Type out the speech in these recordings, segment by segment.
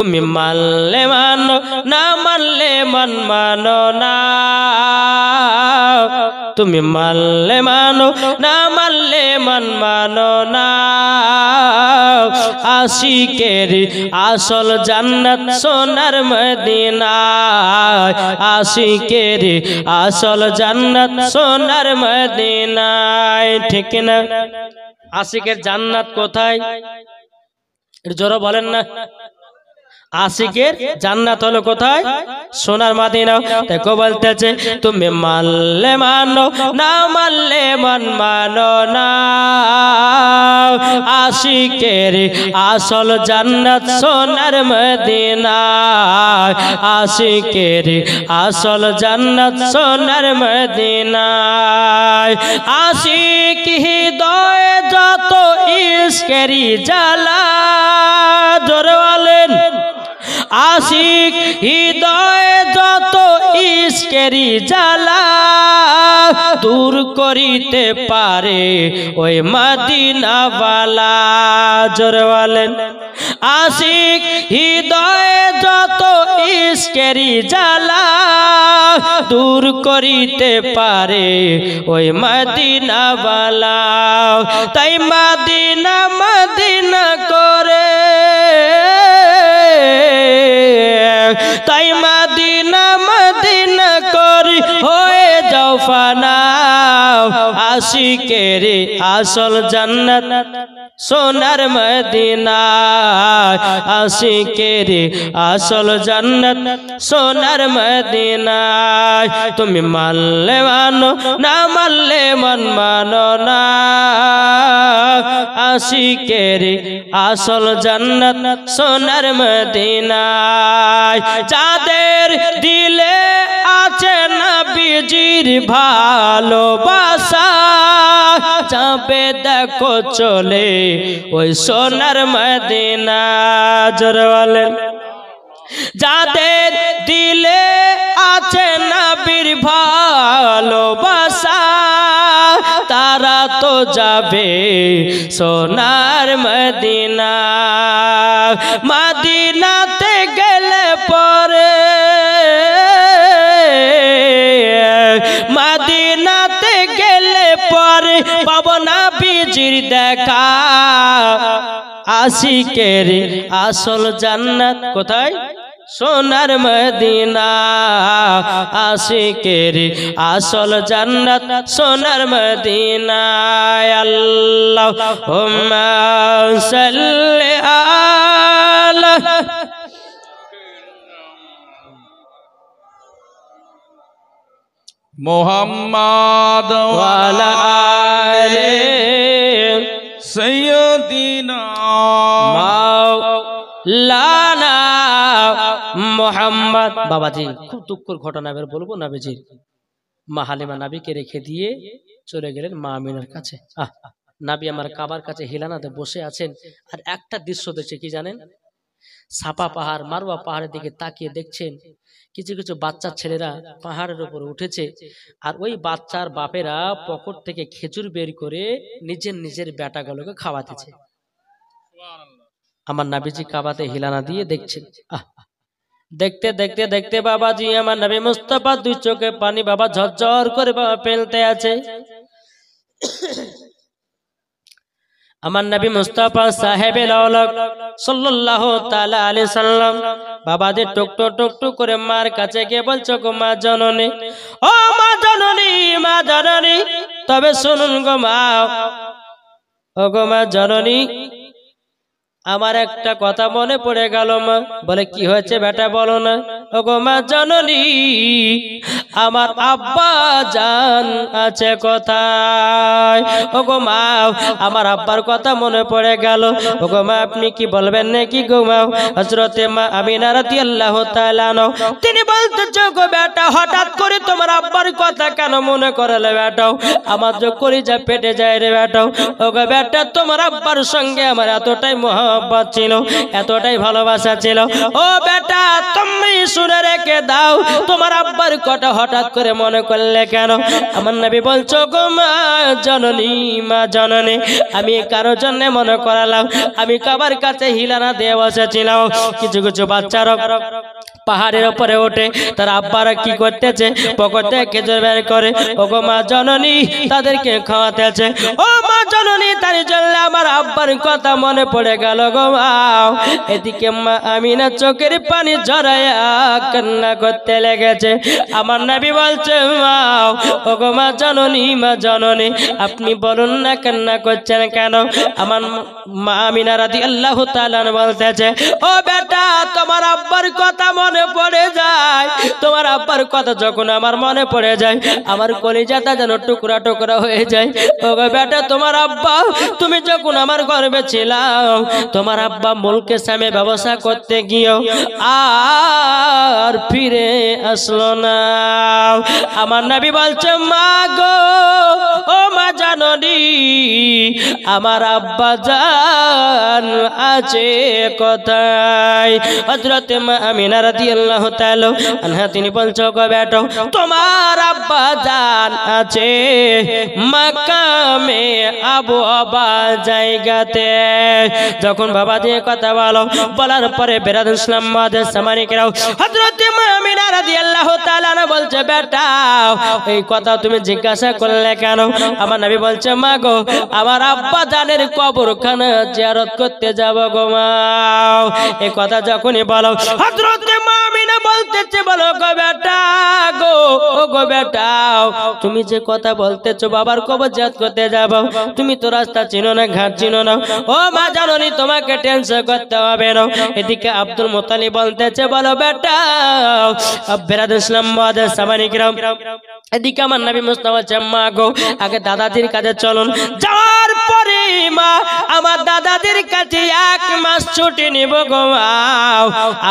তুমি মানলে মানো না মানলে মন মানো না তুমি মানলে মানো না মানলে মন মানো না আশিকের আসল জান্নাত সোনার মদিনা আশিকের আসল জান্নাত সোনার মদিনায় ঠিক না আশিকের জান্নাত কোথায় জোরে বলেন না আশিকের জান্নাত হলো কোথায় সোনার মদিনা দেখো বলতেছে তুমি মানলে মানো না মানলে মন মানো না আশিকের আসল জান্নাত সোনার মদিনা আশিকের আসল জান্নাত সোনার মদিনা আশিক হৃদয় যত ইশকেরি জ্বালা জোরে বলেন আশিক হৃদয় যত ইশকেরি জ্বালা দূর করিতে পারে ওই মদিনাওয়ালা জোরে বলেন আশিক হৃদয় যত ইশকেরি জ্বালা দূর করিতে পারে ওই মদিনাওয়ালা তাই মদিনা মদিনা করে তাই মদিনা মদিনা করি হয়ে যাও ফানা আশিকের আসল জান্নাত সোনার মদিনা আশিকের আসল জান্নাত সোনার মদিনা তুমি মানলে মানো না মানলে মন মানো না আশিকের আসল জান্নাত সোনার মদিনা যাদের দিলে আছে নবীজির ভালোবাসা যাবে দেখো চলে ওই সোনার মদিনা জোরে বলেন যাদের দিলে আছে নবীর ভালোবাসা তারা তো যাবে সোনার মদিনা মদিনাতে গেলে পরে মদিনাতে গেলে পরে পাবো নবীজির দেখা আশিকের আসল জান্নাত কোথায় সোনার মদিনা আশিকের আসল জান্নাত সোনার মদিনা আল্লাহুম্মা সাল্লি আলা মুহাম্মাদ ওয়া আলা আলি সাইয়্যিদিনা মাওলানা মুহাম্মদ বাবাজি খুব দুঃখের ঘটনা এবার বলবো নবীজির মা হালিমা নবীকে রেখে দিয়ে চলে গেলেন মা আমিনার কাছে নবী আমার কাবার কাছে হিলানাতে বসে আছেন আর একটা দৃশ্য দেখছে কি জানেন সাপা পাহাড় মারওয়া পাহাড়ের দিকে তাকিয়ে দেখছেন কিছু কিছু বাচ্চা ছেলেরা পাহাড়ের উপর উঠেছে আর ওই বাচ্চার বাপেরা পকেট থেকে খেজুর বের করে নিজের নিজের বেটাগুলোকে খাওয়াতেছে আমার নবীজি কাবাতে হিলানা দিয়ে দেখছেন দেখতে দেখতে দেখতে বাবাজি আমার নবী মুস্তাফা দুই চোখে পানি বাবা ঝরঝর করে বাবা ফেলতে আছে আমার নবী মুস্তাফা সাহেবে লাউলাক সাল্লাল্লাহু তাআলা আলাইহি সাল্লাম বাবাজি টুকটুক টুকটুক করে মার কাছে গিয়ে বলছো গো মা জননী ও মা জননী তবে শুনুন গো মা ও গো মা জননী আমার একটা কথা মনে পড়ে গেল মা বলে কি হয়েছে বেটা বলো না ওগো মা জননী আমার আব্বা জান আছে কোথায় ওগো মা আমার আব্বার কথা মনে পড়ে গেল ওগো মা আপনি কি বলবেন নাকি গো মা হযরতে মা আমিনা রাদিয়াল্লাহু তাআলা আনহা তিনি বলতেছে গো বেটা হঠাৎ করে তোমার আব্বার কথা কেন মনে করলে বেটা আমার যে কলিজা পেটে যায় রে বেটা ওগো বেটা তোমার আব্বার সঙ্গে আমার এতটাই মহব্বত ছিল এতটাই ভালোবাসা ছিল ও বেটা তুমি শুনে রেখে দাও তোমার আব্বার কথা হঠাৎ করে মনে করলে কেন? আমার নবী বলছো গো মা জননী, মা জননী, আমি কারোর জন্য মনে করালাম, আমি কাবার কাছে হিলানা দিয়ে বসেছিলাম। কিছু কিছু বাচ্চারা পাহাড়ের উপরে ওঠে, তার আব্বারা কি করতেছে, পকেট থেকে খেজুর বের করে, ও গো মা জননী তাদেরকে খাওয়াতেছে। ও মা জননী, তার জন্য আমার আব্বার কথা মনে পড়ে গেল গো মা। এদিকে মা আমিনা চোখের পানি ঝরায়া কান্না করতে লেগেছে। আমার নবী বলছে মা, ও গো মা জননী, মা জননী, আপনি বলুন না কান্না করছেন কেন? আমার মা আমিনা রাদিয়াল্লাহু তাআলা বলতেছে, ও বেটা, তোমার আব্বার কথা মনে পড়ে যায়। তোমার আব্বার কথা যখন আমার মনে পড়ে যায়, আমার কলিজাটা যেন টুকরা টুকরা হয়ে যায়। ও গো বেটা, তোমার আব্বা, তুমি যখন আমার গর্ভে ছিলাম, তোমার আব্বা মুলকে সামে ব্যবসা করতে গিয়েও আর ফিরে আসলো না। আমার নবী বলছে মা গো, ও মা জননী, আমার আব্বা জান আছে কোথায়? হযরত মা আমিনা রাদিয়াল্লাহু তাআলা আনহা তিনি বলছো গো বেটা, তোমার আব্বা জান আছে মাকামে আবু আবা জায়গাতে। যখন বাবা দিয়ে কথা বলার পরে বেরাদ ইসলাম মাদের সামানিকরাও হযরত মা আমিনা রাদিয়াল্লাহু তাআলা বলছে বেটা, এই কথা তুমি জিজ্ঞাসা করলে কেন? আমার নবী বলছে মা গো, আমার আব্বা জানের কবরখানা জিয়ারত করতে যাব গো মা। এই কথা যখনই বলো, হযরত মা আমিনা বলতেছে, বলো গো বেটা গো, ও গো বেটা, তুমি যে কথা বলতেছো বাবার কবর জিয়ারত করতে যাব, তুমি তো রাস্তা চিনো না, ঘাট চিনো না। ও মা জাননি, তোমাকে টেনশন করতে হবে না। এদিকে আব্দুল মুত্তালিব বলতেছে, বলো বেটা, বেরাদ ইসলাম মাদের সামানিকরাম, এদিকে আমার নবী মুস্তাফা বলছে মা গো, আগে দাদাজির কাছে চলুন, যাওয়ার পরে মা আমার দাদাজির কাছে 1 মাস ছুটি নিব গো মা।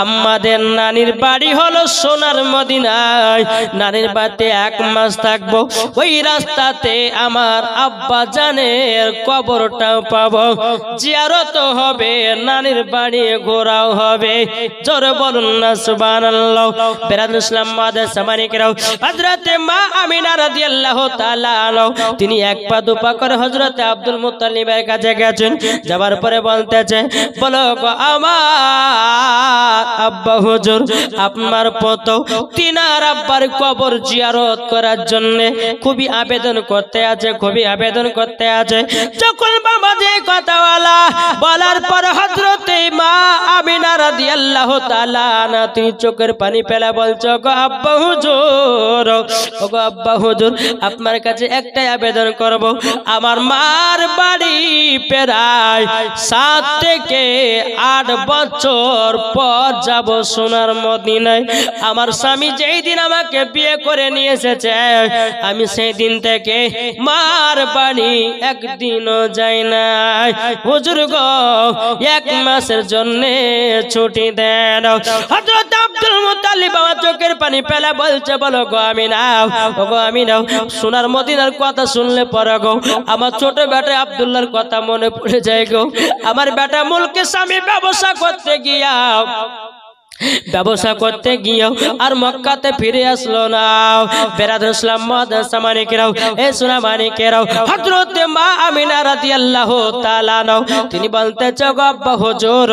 আমাদের নানির বাড়ি হলো সোনার মদিনায়, নানির বাড়িতে 1 মাস থাকবো। ওই রাস্তাতে আমার আব্বা জানের কবরটাও পাবো, জিয়ারত হবে, নানির বাড়ি ঘোরাও হবে। জোরে বলুন না সুবহানাল্লাহ। বেরাদ ইসলাম মাদের সামানিকরাও হযরত মা আমিনা রাদিয়াল্লাহু তাআলা তিনি 1 পা 2 পা করে হযরত আব্দুল মুত্তালিবের কাছে গেছেন। যাবার পরে বলতেছে, বলো গো আমার আব্বা হুজুর, আপনার পত তিনার আব্বার কবর জিয়ারত করার জন্য খুবই আবেদন করতে আছে, খুবই আবেদন করতে আছে। যখন বাবা যে কথা বলার পর হযরত মা আমিনা রাদিয়াল্লাহু তাআলা তিনি চোখের পানি ফেলা বলছো গো আব্বা হুজুর, ও গো আব্বা হুজুর, আপনার কাছে একটাই আবেদন করব, আমার মার বাড়ি প্রায় 7 থেকে 8 বছর পর যাব সোনার মদিনায়। আমার স্বামী যেই দিন আমাকে বিয়ে করে নিয়ে এসেছে, আমি সেই দিন থেকে মার বাড়ি একদিনও যাই না। হুজুর গো, 1 মাসের জন্য ছুটি দেন। হযরত আব্দুল মুত্তালিব বাবা চোখের পানি ফেলা বলছে, বলো গো আমিনা, ও গো আমিনা, সোনার মদিনার কথা শুনলে পরে গো আমার ছোট বেটা আব্দুল্লাহর কথা মনে পড়ে যায় গো। আমার বেটা মুলকে স্বামী ব্যবসা করতে গিয়েও আর মক্কাতে ফিরে আসলো না। বেরাদ ইসলাম মাদের সামানিকরাও, এ সোনা মানিকেরাও, হযরত মা আমিনা রাদিয়াল্লাহু তাআলা তিনি বলতেছে গো আব্বা হুজুর,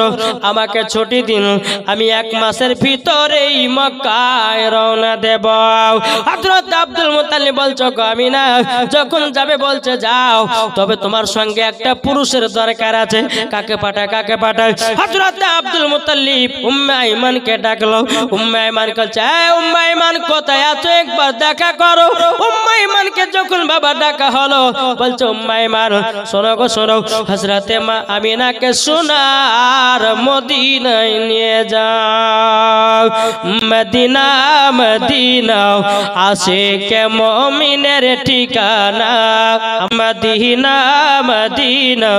আমাকে ছুটি দিন, আমি 1 মাসের ভিতরেই মক্কায় রওনা দেব। হযরত আব্দুল মুত্তালিব বলছো গো আমিনা, যখন যাবে বলছে যাও, তবে তোমার সঙ্গে একটা পুরুষের দরকার আছে। কাকে পাঠায়? হযরত আব্দুল মুত্তালিব উম্মে আইমানকে ডাকলো। উম্মে আইমান বলছে, উম্মে আইমান কোথায় আছো, একবার দেখা করো। উম্মে আইমানকে যখন বাবা ডাকা হলো, বলছে উম্মে আইমান শোনো গো শোনো, হযরত মা আমিনাকে সোনার মদিনায় নিয়ে যাও। মদিনা মদিনা আশিকে মুমিনের ঠিকানা, মদিনা মদিনা।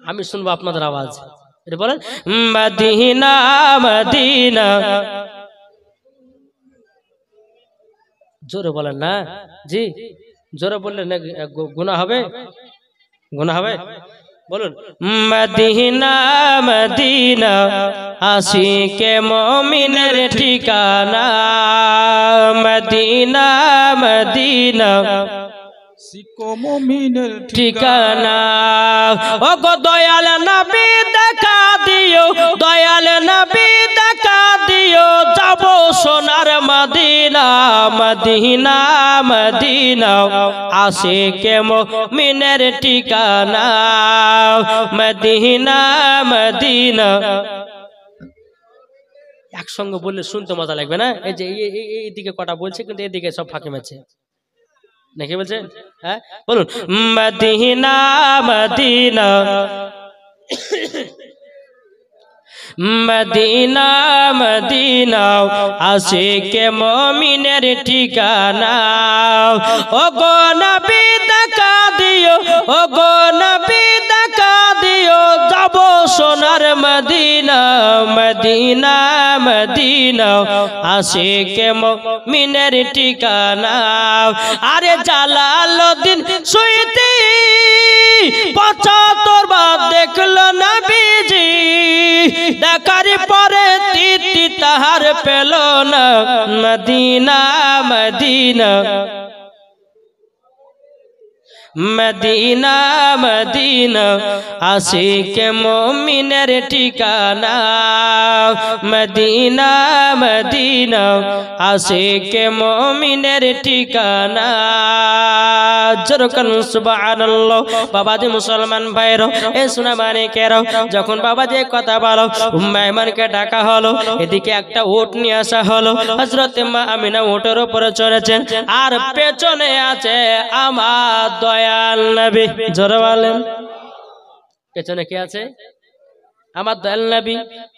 আমি শুনবো আপনাদের আওয়াজ, এটা বলেন মদিনা মদিনা। জোরে বলেন না জি, জোরে বললেন গুনাহ হবে, গুনাহ হবে। বলুন মদিনা মদিনা আশিকে মুমিনের ঠিকানা মদিনা মদিনা শিখো মুমিনের ঠিকানা ও গো দয়াল নবী দেখা দিও দয়াল নবী দেখা দিও যাব সোনার মদিনা মদিনা মদিনা আশিকে মুমিনের ঠিকানা মদিনা মদিনা একসঙ্গে বললে শুনতে মজা লাগবে না এই যে এইদিকে কটা বলছে কিন্তু এদিকে সব ফাঁকি মারছে নাকি বলছেন হ্যাঁ বলুন মদিনা মদিনা মদিনা মদিনা আশিকে মুমিনের ঠিকানা ও গো নবী দেখা দিও ও গো নবী দেখা দিও যাব সোনার মদিনা মদিনা মদিনা আশিকে মুমিনের ঠিকানা আরে জালালউদ্দিন সুইতি ৭৫ বার দেখলো নবীজি দেখার পরে তিতি তাহার পেল না মদিনা মদিনা মদিনা মদিনা আশিকে মুমিনের ঠিকানা মদিনা মদিনা আশিকে মুমিনের ঠিকানা জরকান সুবহানাল্লাহ বাবাজি মুসলমান ভাইরা এ শোনা মানে কেরাও যখন বাবাজি কথা বলো উম্মে আইমানকে ডাকা হলো এদিকে একটা উট নিয়ে আসা হলো হযরত মা আমিনা উটের উপরে চড়েছেন আর পেছনে আছে আমার দয়াল নবী জোরে বলেন পেছনে কে আছে আমার দয়াল নবী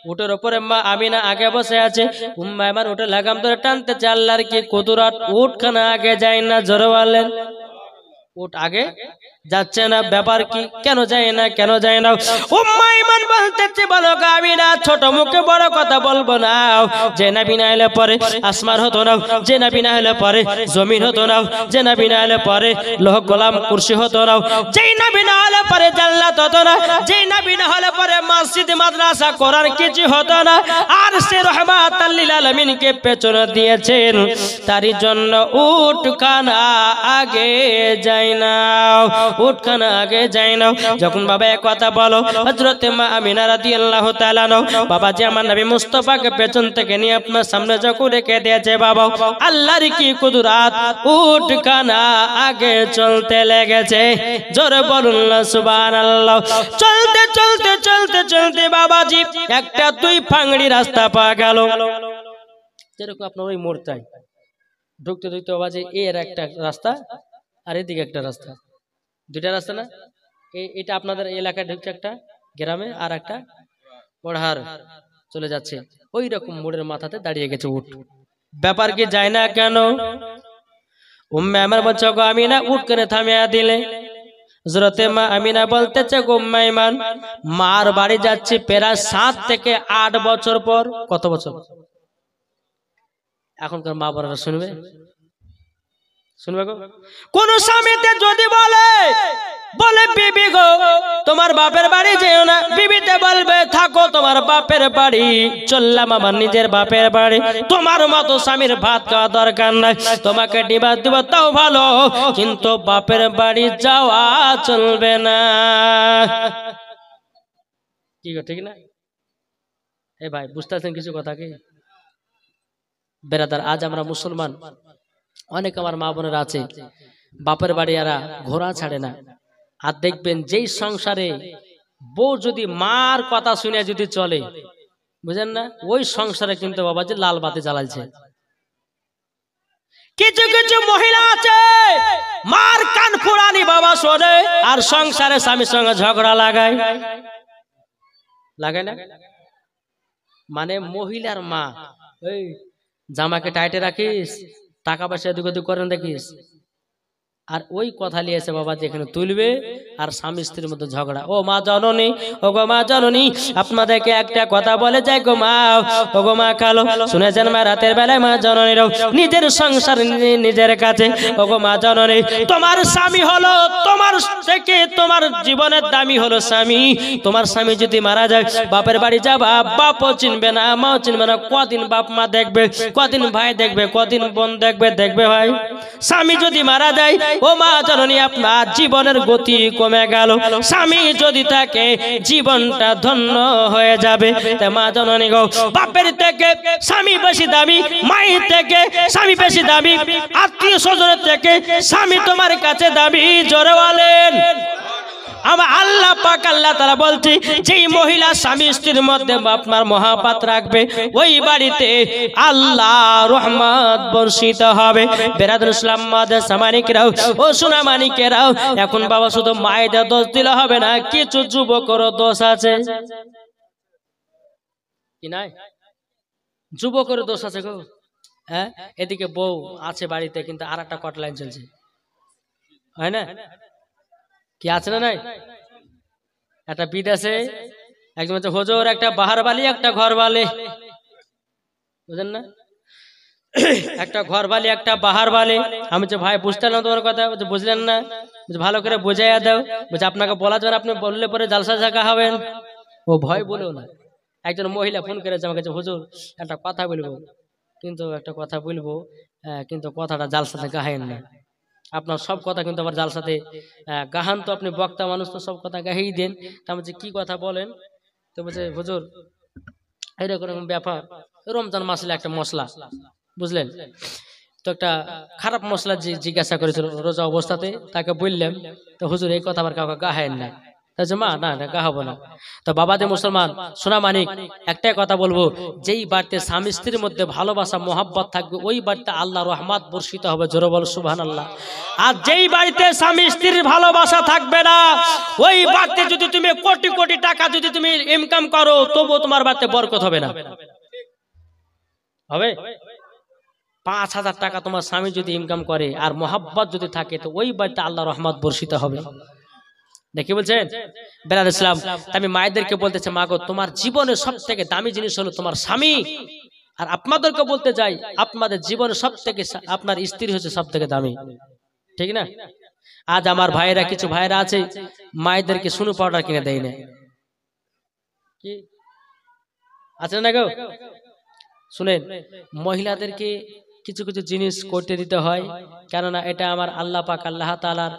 উটের উপরে মা আমিনা আগে বসে আছে উম্মে আইমান উটের লাগাম ধরে টানতেছে আল্লাহর কি কুদরত উটখানা আগে যায় না জোরে বলেন উট আগে যাচ্ছে না ব্যাপার কি কেন যায় না কেন যায় না উম্মে আইমান বলতেছে বলো আমিনা ছোট মুখে বড় কথা বলবো না যে নবী না এলে পরে আসমান হতো না যে নবী না এলে পরে জমিন হতো না যে নবী না এলে পরে লোহ গোলাম কুরসি হতো না যেই নবী না এলে পরে জান্নাত হতো না যেই নবী না হলে পরে মসজিদ মাদ্রাসা কোরআন কিছু হতো না আর সে রহমাতাল লিল আলামিনকে পেছনে দিয়েছেন তারই জন্য উটখানা আগে যায় না উটখানা আগে যায় না যখন বাবা এক কথা বলো হযরত মা আমিনা রাদিয়াল্লাহু তাআলা বাবা যে আমার নবী মুস্তাফাকে পেছন থেকে নিয়ে আপনার সামনে যখন রেখে দিয়েছে বাবা আল্লাহর কি কুদরত উটখানা আগে চলতে লেগেছে জোরে বলুন না সুবহানাল্লাহ চলতে চলতে চলতে চলতে বাবাজি একটা দুই ফাংড়ি রাস্তা পাওয়া গেল যেরকম আপনার ওই মোড়টাই ঢুকতে ঢুকতে বাবাজি এর একটা রাস্তা আর এদিকে একটা রাস্তা দুইটা রাস্তা না এটা আপনাদের এলাকায় ঢুকছে একটা গ্রামে আর একটা পড়ার চলে যাচ্ছে ওই রকম মোড়ের মাথাতে দাঁড়িয়ে গেছে উট ব্যাপার কি যায় না কেন উম্মে আইমান বলছে গো আমিনা উট করে থামিয়ে দিলে হযরতে মা আমিনা বলতেছে গো উম্মে আইমান মার বাড়ি যাচ্ছে প্রায় 7 থেকে 8 বছর পর কত বছর এখনকার মা বাবারা শুনবে শুনবে গো কোন স্বামীতে যদি বলে বিবি গো তোমার বাপের বাড়ি যেও না বিবিতে বলবে থাকো তোমার বাপের বাড়ি চললাম আমার নিজের বাপের বাড়ি তোমার মতো স্বামীর ভাত খাওয়া দরকার নাই তোমাকে ডিবাত দিব তাও ভালো কিন্তু বাপের বাড়ি যাওয়া চলবে না কি গো ঠিক না এ ভাই বুঝতেছেন কিছু কথা কি বেরাদার আজ আমরা মুসলমান অনেক আমার মা বোনেরা আছে বাপের বাড়ি এরা ঘোড়া ছাড়ে না আর দেখবেন যেই সংসারে বউ যদি মার কথা শুনে যদি চলে বুঝেন না ওই সংসারে কিন্তু বাবা যে লাল বাতি জ্বালাইছে কিছু কিছু মহিলা আছে মার কান ফুরানি বাবা শোনে আর সংসারে স্বামীর সঙ্গে ঝগড়া লাগায় না মানে মহিলার মা এই জামাকে টাইটে রাখিস টাকা পয়সা এদিক ওদিক করেন দেখিস আর ওই কথা নিয়ে এসে বাবা যেখানে তুলবে আর স্বামী স্ত্রীর মধ্যে ঝগড়া। ও মা জননী, ও গো মা জননী, আপনাদেরকে একটা কথা বলে যাই গো মা, ও গো মা কালো, শুনেছেন মা রাতের বেলায় মা জননীরাও নিজের সংসার নিজের কাছে। ও গো মা জননী, তোমার স্বামী হলো তোমার থেকে তোমার জীবনের দামি হলো স্বামী। তোমার স্বামী যদি মারা যায়, বাপের বাড়ি যাবা, বাপও চিনবে না, মাও চিনবে না। কদিন বাপ মা দেখবে, কদিন ভাই দেখবে, কদিন বোন দেখবে, দেখবে ভাই। স্বামী যদি মারা যায়, ও মা জননী, আপনার জীবনের গতি কমে গেল। স্বামী যদি থাকে, জীবনটা ধন্য হয়ে যাবে। তাই মা জননী গো, বাপের থেকে স্বামী বেশি দামি, মায়ের থেকে স্বামী বেশি দামি, আত্মীয় স্বজনের থেকে স্বামী তোমার কাছে দামি। জোরে বলেন। আমার আল্লাহ পাক আল্লাহ তাআলা বলছি, যেই মহিলা স্বামী স্ত্রীর মধ্যে আপনার মহাপাত রাখবে, ওই বাড়িতে আল্লাহ রহমত বর্ষিত হবে। বেরাদুল ইসলাম মাদের সামানিকেরাও, ও সোনা মানিকেরাও, এখন বাবা শুধু মায়েদের দোষ দিলে হবে না, কিছু যুবকেরও দোষ আছে কি নাই? যুবকের দোষ আছে গো। হ্যাঁ, এদিকে বউ আছে বাড়িতে, কিন্তু আর একটা কট লাইন চলছে, হয় না? কি আছে না নাই? একটা বিদেশে একজন হচ্ছে হুজুর, একটা বাহার বালি, একটা ঘর বালি, বুঝলেন না? একটা ঘর বালি, একটা বাহার বালি। আমি বলছি ভাই বুঝতে না তোমার কথা, বুঝলেন না? ভালো করে বুঝাইয়া দাও। বলছে আপনাকে বলা যাবে, আপনি বললে পরে জালসা জায়গা হবেন। ও ভয় বলেও না। একজন মহিলা ফোন করেছে আমার কাছে, হুজুর একটা কথা বলবো, কিন্তু কিন্তু কথাটা জালসাতে গাহেন না। আপনার সব কথা কিন্তু আবার জালসাতে গাহান, তো আপনি বক্তা মানুষ, তো সব কথা গাহেই দেন। তা বলছে কি কথা বলেন? তো বলছে হুজুর এরকম ব্যাপার, রমজান মাসে একটা মশলা, বুঝলেন তো, একটা খারাপ মশলা জিজ্ঞাসা করেছিল রোজা অবস্থাতে। তাকে বললাম, তো হুজুর এই কথা আবার কাউকে গাহেন না। মা না না গাহাবো না। তো বাবাদে মুসলমান সোনা মানিক, একটাই কথা বলবো, যেই বাড়িতে স্বামী স্ত্রীর মধ্যে ভালোবাসা মহাব্বত থাকবে, ওই বাড়িতে আল্লাহ রহমত বর্ষিত হবে। জোরে বল সুবহানাল্লাহ। আর যেই বাড়িতে স্বামী স্ত্রীর ভালোবাসা থাকবে না, ওই বাড়িতে যদি তুমি কোটি কোটি টাকা যদি তুমি ইনকাম করো, তবুও তোমার বাড়িতে বরকত হবে না। হবে ৫,০০০ টাকা তোমার স্বামী যদি ইনকাম করে আর মহাব্বত যদি থাকে, তো ওই বাড়িতে আল্লাহ রহমত বর্ষিত হবে। দেখি বলছেন বেলাল ইসলাম। আমি মায়েদেরকে বলতেছে, মা গো, তোমার জীবনের সব থেকে দামি জিনিস হলো তোমার স্বামী। আর আপনাদেরকে বলতে চাই, আপনাদের জীবনের সব থেকে আপনার স্ত্রী হচ্ছে সব থেকে দামি, ঠিক না? আজ আমার ভাইয়েরা, কিছু ভাইয়েরা আছে মায়েদেরকে সুনু পাউডার কিনে দেয় না, কি আছে না গো? শুনেন, মহিলাদেরকে কিছু কিছু জিনিস করতে দিতে হয়, কেননা এটা আমার আল্লাহ পাক আল্লাহ তাআলার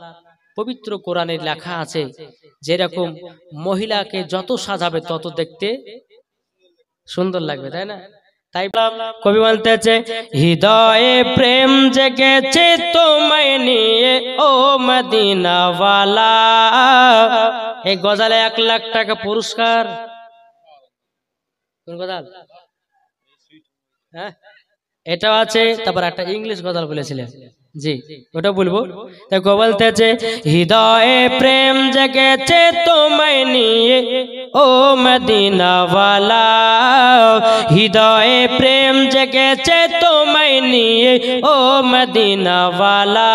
পবিত্র কোরআনে লেখা আছে, যেরকম মহিলাকে যত সাজাবে তত দেখতে সুন্দর লাগবে, তাই না? তাই কবি বলতেছে, হৃদয়ে প্রেম জেগেছে তোমায় নিয়ে ও মদিনাওয়ালা। এই গজালে 1 লাখ টাকা পুরস্কার। কোন গজাল? হ্যাঁ, এটাও আছে। তারপর একটা ইংলিশ গজাল বলেছিলেন, জি ওটা বলবো। দেখো বলতেছে, হৃদয়ে প্রেম জেগেছে তোমায় নিয়ে ও মদিনাওয়ালা। হৃদয়ে প্রেম জেগেছে তোমায় নিয়ে ও মদিনাওয়ালা।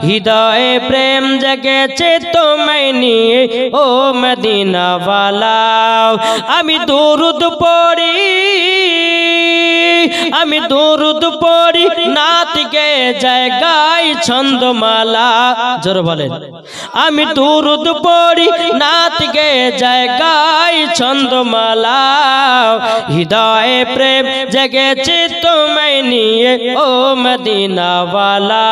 হৃদয়ে প্রেম জেগেছে তোমায় নিয়ে ও মদিনাওয়ালা। আমি দুরুদ পড়ি, আমি দুরুদ পড়ি, নাত গে জায়গায় ছন্দমালা। জোরে বলেন। আমি দুরুদ পড়ি, নাত গে জায়গায় ছন্দমালা। হৃদয়ে প্রেম জেগেছে তোমায় নিয়ে ও মদিনাওয়ালা।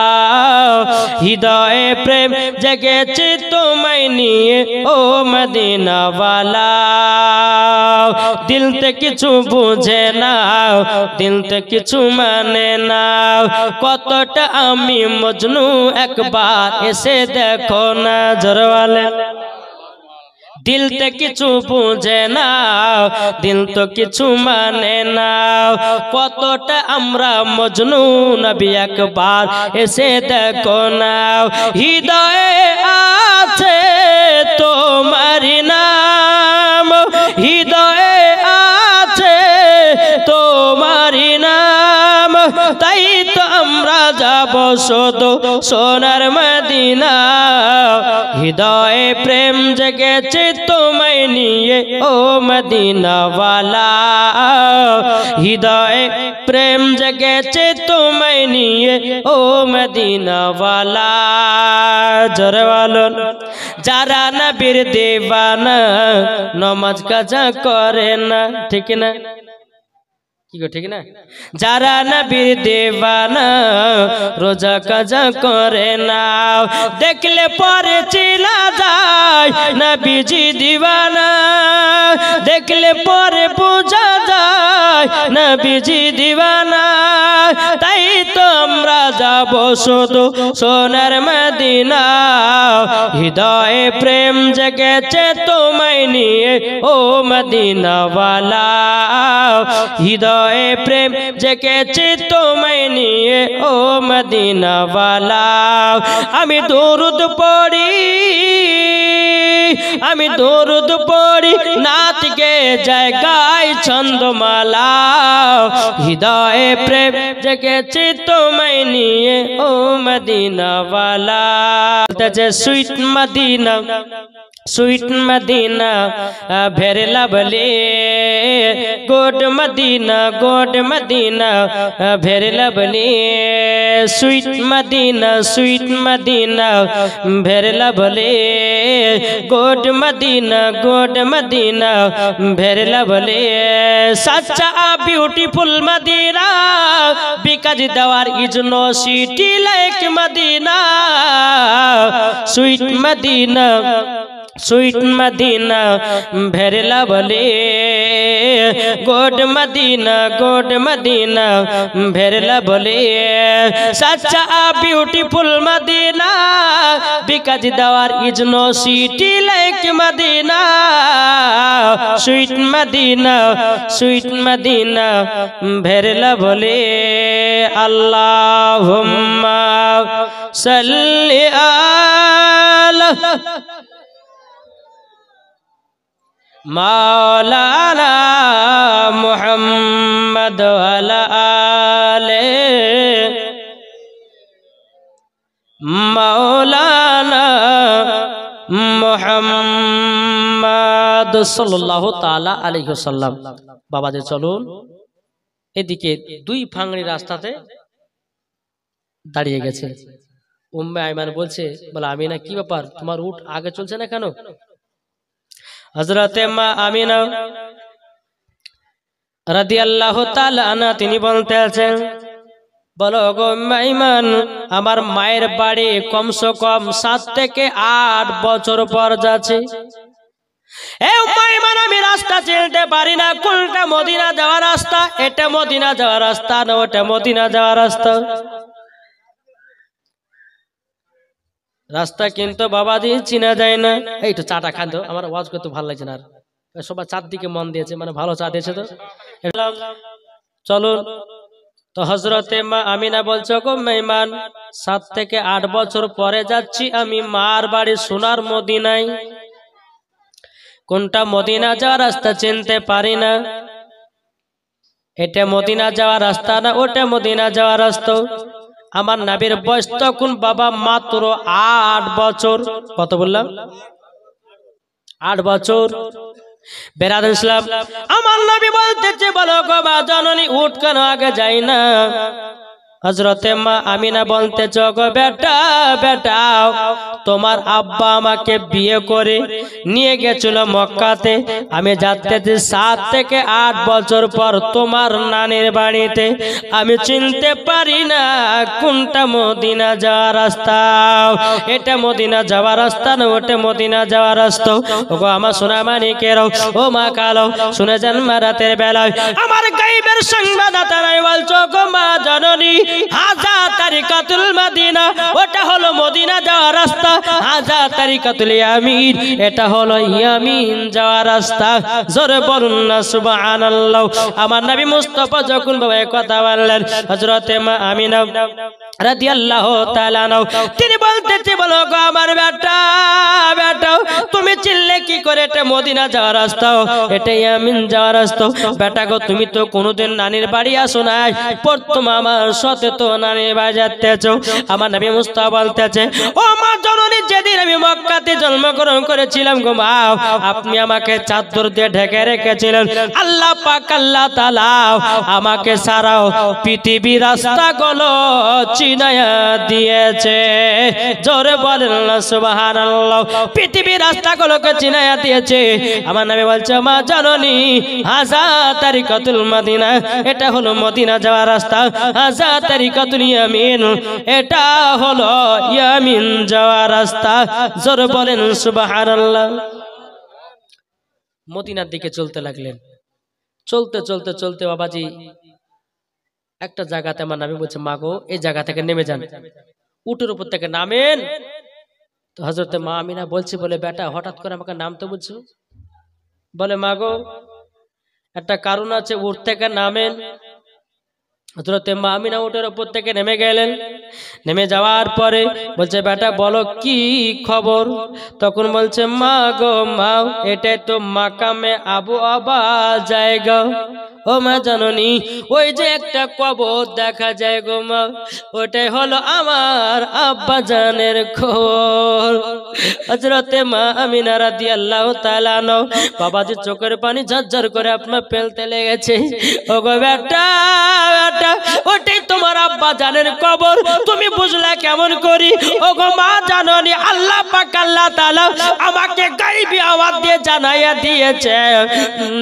হৃদয়ে প্রেম জেগেছে তোমায় নিয়ে ও মদিনাওয়ালা। দিল তে কিছু বুঝে না, দিল তে কিছু মানে না, কতটা আমি মজনু একবার এসে দেখো না। জোরে বলেন। দিল তে কিছু বুঝে না, দিল তো কিছু মানে না, কতটা আমরা মজনু, নবী একবার এসে দেখো না। হৃদয়ে আছে তোমার নাম, হৃদয়ে আছে তোমার নাম, তাই তো আমরা যাব শুধু সোনার মদিনা হৃদয়ে প্রেম জেগেছে তোমায় নিয়ে ও মদিনাওয়ালা হৃদয়ে প্রেম জেগেছে তোমায় নিয়ে ও মদিনাওয়ালা জোরে বলুন যারা নবীর দেওয়ানা নামাজ কাজা করে না ঠিক না কি গো ঠিক না যারা নবীর দেওয়ানা রোজা কাজা করে না দেখলে পরে চিনা যায় নবীজি দিওয়ানা দেখলে পরে বোঝা যায় নবীজি দিওয়ানা তাই তোমরা যাব শুধু সোনার মদিনা হৃদয়ে প্রেম জেগেছে তোমায় নিয়ে ও মদিনাওয়ালা হৃদয়ে প্রেম জেগেছে তোমায় নিয়ে ও মদিনাওয়ালা আমি দরুদ পড়ি নাত গে জায়গায় ছন্দমালা হৃদয়ে প্রেম জেগেছে তোমায় নিয়ে ও মদিনাওয়ালা sweet Madina very lovely good Madina very lovely sweet Madina very lovely good Madina very lovely সচ্চা beautiful Madina because there is no city like Madina sweet Madina very lovely good Madina very lovely সচ্চা beautiful Madina because there is no city like Madina sweet Madina very lovely আল্লাহুম্মা সাল্লি আলা মাওলানা মুহাম্মদ ওয়ালা আলে মাওলানা মুহাম্মদ সাল্লাল্লাহু তাআলা আলাইহি ওয়াসাল্লাম বাবাজি চলুন এদিকে দুই ফাংড়ি রাস্তাতে দাঁড়িয়ে গেছে উম্মে আইমান বলছে বলে আমিনা কি ব্যাপার তোমার উট আগে চলছে না কেন হযরতে মা আমিনা রাদিয়াল্লাহু তাআলা আনহা তিনি বলতে আছেন বলো গো আইমান আমার মায়ের বাড়ি কমসে কম 7 থেকে 8 বছর পর যাচ্ছে এই আইমান আমি রাস্তা চিনতে পারি না কোনটা মদিনা যাওয়ার রাস্তা এটা মদিনা যাওয়ার রাস্তা না ওটা মদিনা যাওয়ার রাস্তা রাস্তা কিন্তু বাবাজি চিনা যায় না এই তো চাটা খান তো আমার ওয়াজ করতে ভালো লাগছে না আর সবাই চার দিকে মন দিয়েছে মানে ভালো চা দিয়েছে তো চলো তো হযরতে মা আমিনা বলছো গো মেহমান 7 থেকে 8 বছর পরে যাচ্ছি আমি মার বাড়ি সোনার মদিনায় কোনটা মদিনা যাওয়ার রাস্তা চিনতে পারি না এটা মদিনা যাওয়ার রাস্তা না ওটা মদিনা যাওয়ার রাস্তা আমার নবীর বয়স তখন বাবা মাত্র 8 বছর কত বললাম 8 বছর বেরাদর ইসলাম আমার নবী বলতেছে বলো গো মা জননী উঠ কেন আগে যাই না হযরতে মা আমিনা বলতেছে গো বেটা বেটা তোমার আব্বা আমাকে বিয়ে করে নিয়ে গেছিল মক্কাতে আমি যাচ্তেছি 7 থেকে 8 বছর পর তোমার নানির বাড়িতে আমি চিনতে পারি না কোনটা মদিনা যাওয়ার রাস্তা এটা মদিনা যাওয়ার রাস্তা না ওটা মদিনা যাওয়ার রাস্তা ওগো আমার সোনা মানিকেরও ও মা কালো শুনে যান মা রাতের বেলায় আমার গায়বের সংবাদদাতারাই বলছো গো মা জননী হাজা তারিকাতুল মদিনা ওটা হলো মদিনা যাওয়ার রাস্তা হাজা তারিকাতুল ইয়ামিন এটা হলো ইয়ামিন যাওয়ার রাস্তা জোরে বলুন না সুবহানাল্লাহ আমার নবী মুস্তাফা যখন বাবা কথা বললেন হযরতে মা আমিনা রাদিয়াল্লাহু তাআলা আনহু তিনি বলতেছে, বলো গো আমার বেটা, বেটা তুমি চিনলে কি করে এটা মদিনা যাওয়ার রাস্তা, এটা ইয়ামিন যাওয়ার রাস্তা? বেটা গো তুমি তো কোনোদিন নানির বাড়ি আসো নাই, প্রথম আমার সাথে তো নানির বাড়ি যাচ্তেছো। আমার নবী মুস্তাফা বলতেছে, ও মা জননী, যেদিন আমি মক্কাতে জন্মগ্রহণ করেছিলাম গো মা, আপনি আমাকে চাদর দিয়ে ঢেকে রেখেছিলেন। আল্লাহ পাক আল্লাহ তাআলা আমাকে সারাও পৃথিবীর রাস্তাগুলো চিনায়া দিয়েছে। জোরে বলেন না সুবহানাল্লাহ। পৃথিবীর রাস্তাগুলোকে চিনায়া দিয়েছে। আমার নবী বলছে, মা জননী, হাযা তারিকাতুল মদিনা, এটা হলো মদিনা যাওয়ার রাস্তা। হাযা তারিকাতুল ইয়ামিন, এটা হলো ইয়ামিন যাওয়ার রাস্তা। জোরে বলেন সুবহানাল্লাহ। মদিনার দিকে চলতে লাগলেন। চলতে চলতে চলতে বাবাজি একটা জায়গাতে আমার নবী বলছে, মা গো এই জায়গা থেকে নেমে যান, উটের উপর থেকে নামেন। তো হযরতে মা আমিনা বলছে, বলে বেটা হঠাৎ করে আমাকে নামতে বলছো? বলে মা গো একটা কারণ আছে, উট থেকে নামেন। হযরতে মা আমিনা উটের উপর থেকে নেমে গেলেন। নেমে যাওয়ার পরে বলছে, বেটা বলো কি খবর? তখন বলছে, মা গো মা, এটাই তো মাকামে আবু আবা জায়গা। ও মা জননী, ওই যে একটা কবর দেখা যায় গো মা, ওটাই হলো আমার আব্বা জানের খবর। হযরতে মা আমিনা রাদিয়াল্লাহু তাআলা আনহা বাবাজি চোখের পানি ঝরঝর করে আপনার ফেলতে লেগেছে। ও গো বেটা, বেটা ওটাই তোমার আব্বা জানের কবর, তুমি বুঝলা কেমন করি? ও গো মা জননী, আল্লাহ পাক আল্লাহ তাআলা আমাকে গায়বী আওয়াজ দিয়ে জানাইয়া দিয়েছে,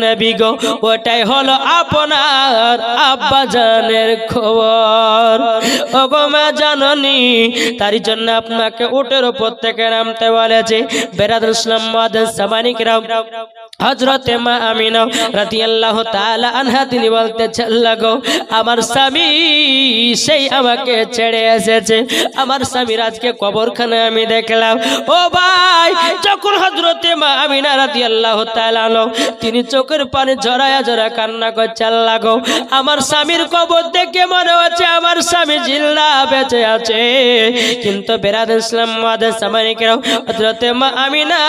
নবী গো ওটাই হলো আপনার আব্বা জানের খবর। ও গো মা জননী, তার জন্য আপনাকে উটের উপর থেকে নামতে বলেছে। বেরাদুল ইসলাম মুআদ্দিস সামানি কিরাম, হযরতে মা আমিনা রাদিয়াল্লাহু তাআলা আনহা তিনি বলতেছেন, আল্লাহ গো আমার স্বামী সেই আমাকে ছেড়ে এসেছে, আমার স্বামীর আজকে কবরখানে আমি দেখলাম। ও ভাই, যখন হযরতে মা আমিনা রাদিয়াল্লাহু তাআলা তিনি চোখের পানি ঝরায়া ঝরা কান্না করছে, আল্লাহ গো আমার স্বামীর কবর দেখে মনে হচ্ছে আমার স্বামী জিন্দা বেঁচে আছে। কিন্তু বেরাদুল ইসলাম মুআদ্দিস সামানি কিরাম, হযরতে মা আমিনা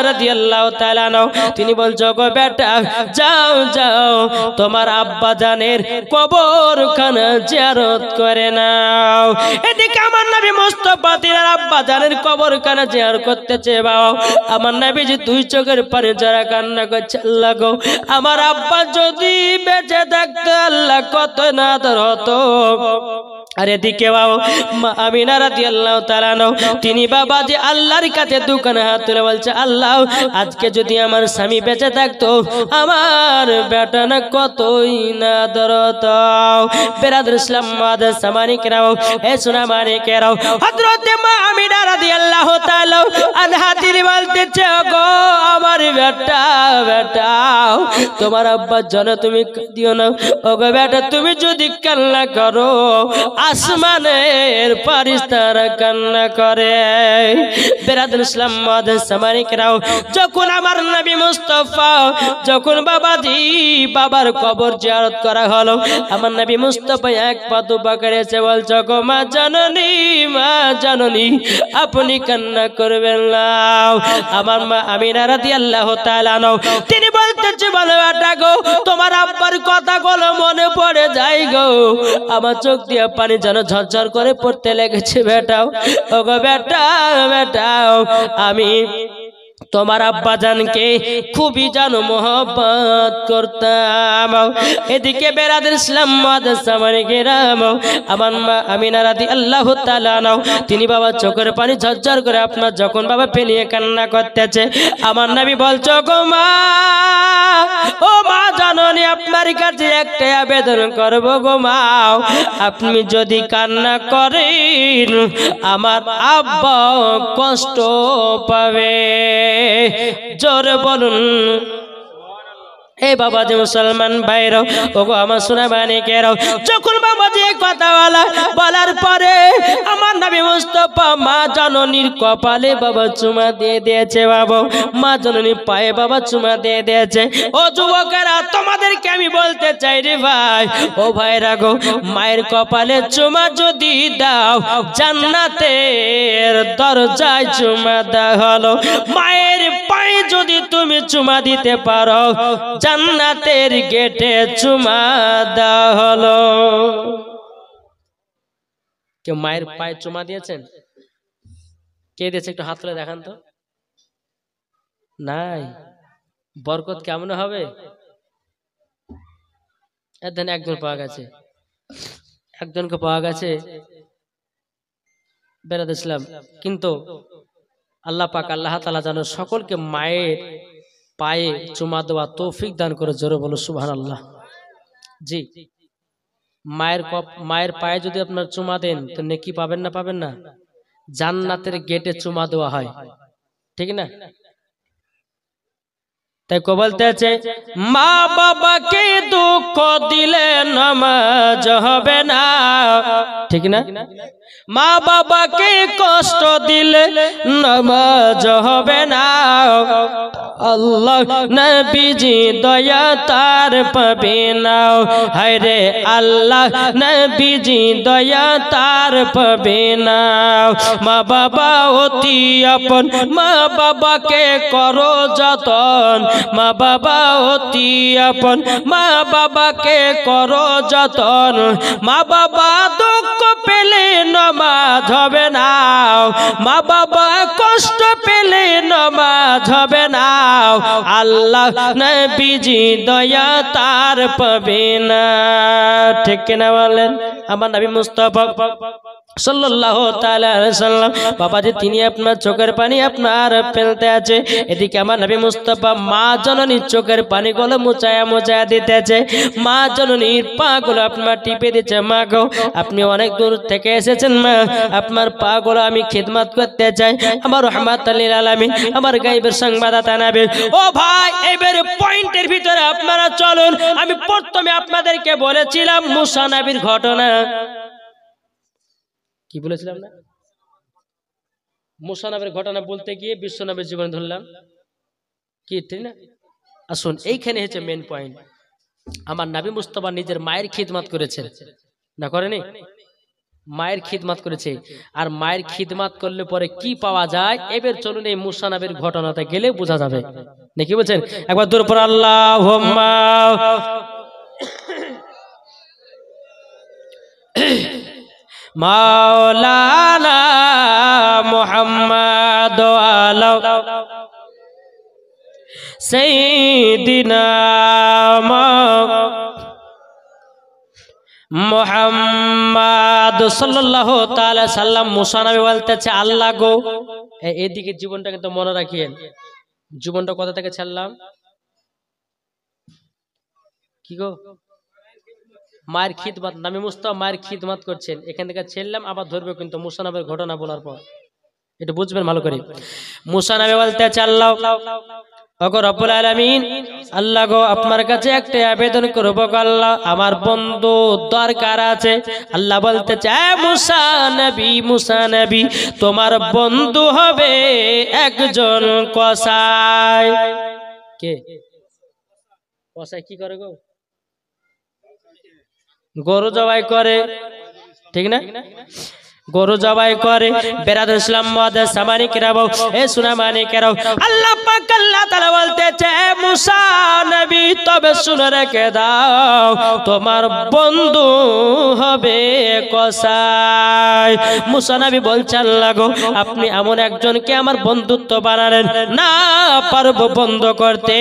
রাদিয়াল্লাহু তাআলা তিনি বলছো, গো বেটা যাও যাও তোমার আব্বা জানের কবরখানা জিয়ারত করে নাও। এদিকে আমার নবী মুস্তাফা তিনার আব্বা জানের কবরখানা জিয়ারত করতেছে। বাবা আমার নবী যে দুই চোখের পানি ঝরা কান্না করছে, আল্লাহ গো আমার আব্বা যদি বেঁচে থাকতো আল্লাহ কত না আদর হতো। আর এদিকে বাবা মা আমিনা রাদিয়াল্লাহু তাআলা তিনি বাবাজি আল্লাহর কাছে দুখানা হাত তুলে বলছে, আল্লাহ আজকে যদি আমার স্বামী বেঁচে থাকতো আমার বেটা না কতই না দরদ। বেরাদুল ইসলাম মুআদ্দিস সামানি কিরাম, এ সোনা মানিকেরাও, হযরতে মা আমিনা রাদিয়াল্লাহু তাআলা আনহা তিনি বলতেছে, গো আমার বেটা, বেটা তোমার আব্বার জন্য তুমি কাঁদিও না। ও গো বেটা তুমি যদি কান্না করো আসমানের ফারিস্তারা কান্না করে। বেরাদুল ইসলাম মুআদ্দিস সামানি কিরাম, যখন আমার নবী মুস্তাফা যখন বাবাজি বাবার কবর জিয়ারত করা হলো, আমার নবী মুস্তাফা এক পা দুপা করেছে, বলছো, গো মা জননী, মা জননী আপনি কান্না করবেন না। আমার মা আমিনা রাদিয়াল্লাহু তাআলা তিনি বলতেছে, বলে বেটা গো তোমার আব্বার কথাগুলো মনে পড়ে যায় গো, আমার চোখ দিয়ে পানি যেন ঝরঝর করে পড়তে লেগেছে। বেটাও ও গো বেটা, বেটাও আমি তোমার আব্বা জানকে খুবই জানো মোহব্বত করতাম। এদিকে বেরাদুল ইসলাম মুআদ্দিস সামানি কিরাম, আমার মা আমিনা রাদিয়াল্লাহু তাআলা তিনি বাবা চোখের পানি ঝরঝর করে আপনার যখন বাবা ফেলিয়ে কান্না করতেছে, আমার নবী বলছো, গো মা, ও মা জননী আপনার কাছে একটা আবেদন করব গো মা, আপনি যদি কান্না করেন আমার আব্বা কষ্ট পাবে। জোরে বলুন এই বাবাজি মুসলমান ভাইরাও, ওগো আমার সোনা মানিকেরাও, যখন বাবাজি কথা বলার পরে আমার নবী মুস্তাফা মা জননীর কপালে বাবা চুমা দিয়ে দিয়েছে। বাবা মা জননীর পায়ে বাবা চুমা দিয়ে দিয়েছে। ও যুবকেরা, তোমাদেরকে আমি বলতে চাই রে ভাই, ও ভাইরা গো, মায়ের কপালে চুমা যদি দাও, জান্নাতের দরজায় চুমা দেওয়া হলো। মায়ের পায়ে যদি তুমি চুমা দিতে পারো, জান্নাতের গেটে চুমা দেওয়া হলো। কেউ মায়ের পায়ে চুমা দিয়েছেন? কে দিয়েছে একটু হাত তুলে দেখান তো। নাই। বরকত কেমন হবে? একজন পাওয়া গেছে, একজনকে পাওয়া গেছে বেরাদ ইসলাম। কিন্তু আল্লাহ পাক আল্লাহ তাআলা যেন সকলকে মায়ের পায়ে চুমা দেওয়া তৌফিক দান করে। জোরে বলো সুবহানাল্লাহ। জি, মায়ের পায়ে যদি আপনার চুমা দেন তো নেকি পাবেন না? পাবেন না? জান্নাতের গেটে চুমা দেওয়া হয়, ঠিক না? তাই কো বলতে আছে, মা বাবাকে দুঃখ দিলে নামাজ হবে না, ঠিক না? মা বাবাকে কষ্ট দিলে নামাজ হবে না। আল্লাহ নবীজি দয়া তার পাবে না। হায় রে আল্লাহ নবীজি দয়া তার পাবে না। মা বাবা অতি আপন, মা বাবাকে করো যতন। মা বাবা অতি আপন, মা বাবাকে করো যতন। মা বাবা দুঃখ পেলে নামাজ হবে না। মা বাবা কষ্ট পেলে নামাজ হবে না। আল্লাহ নবীজি দয়া তার পাবে না, ঠিক কিনা বলেন? আমার নবী মুস্তাফা সাল্লাল্লাহু তাআলা আলাইহি সাল্লাম বাবাজি, তিনি আপনার চোখের পানি আপনার ফেলতে আছে। এদিকে আমার নবী মুস্তাফা মা জননীর চোখের পানিগুলো মুছায়া দিতেছে। মা জননীর পাগুলো আপনার টিপে দিচ্ছে। মা গো, আপনি অনেক দূর থেকে এসেছেন মা, আপনার পাগুলো আমি খিদমত করতে চাই। আমার রাহমাতুল লিল আলামিন, আমার গায়বের সংবাদদাতা নবী। ও ভাই, এবার পয়েন্টের ভিতরে আপনারা চলুন। আমি প্রথমে আপনাদেরকে বলেছিলাম মুসা নবীর ঘটনা। কি বলেছিলাম না? মুসা নবীর ঘটনা বলতে গিয়ে বিশ্ব নবীর জীবন ধরলাম, কি ঠিক না? আসুন, এইখানে হচ্ছে মেন পয়েন্ট। আমার নবী মুস্তাফা নিজের মায়ের খিদমত করেছে না, করেনি? মায়ের খিদমত করেছে। আর মায়ের খিদমত করলে পরে কি পাওয়া যায়, এবার চলুন এই মুসা নবীর ঘটনাতে গেলে বোঝা যাবে। নাকি বলছেন? একবার দূর পর আল্লাহুম্মা মাওলানা মুহাম্মদ আলা সাইয়্যিদিনা মুহাম্মদ সাল্লাল্লাহু তাআলা সাল্লাম। মুসা নবী বলতেছে, আল্লাহ গো, এদিকে জীবনটা কিন্তু মনে রাখিয়েন। জীবনটা কোথা থেকে ছাড়লাম? কি গো? মায়ের খিদমত। নবী মুস্তাফা মায়ের খিদমত করছেন, এখান থেকে ছেড়লাম, আবার ধরবে কিন্তু মুসা নবীর ঘটনা বলার পর। এটা বুঝবেন ভালো করে। মুসা নবী বলতেছে, আল্লাহ ওগো রব্বুল আলামিন, আল্লাহ গো, আপনার কাছে একটা আবেদন করব গো আল্লাহ, আমার বন্ধু দরকার আছে। আল্লাহ বলতেছে, মুসা নবী, তোমার বন্ধু হবে একজন কসাই। কে কসাই? কি করে গো? গরু জবাই করে, ঠিক না? গরু জবাই করে। বেরাদ ইসলাম মুআদ্দাস সামানিকেরাও, এ সুনা মানিকেরাও, আল্লাহ পাক আল্লাহ তাআলা বলতেছে, মুসা নবী তবে শুনে রেখে দাও, তোমার বন্ধু হবে কসাই। মুসা নবী বলছে, আল্লাহ গো, আপনি এমন একজনকে আমার বন্ধুত্ব বানালেন, না পারবো বন্ধ করতে,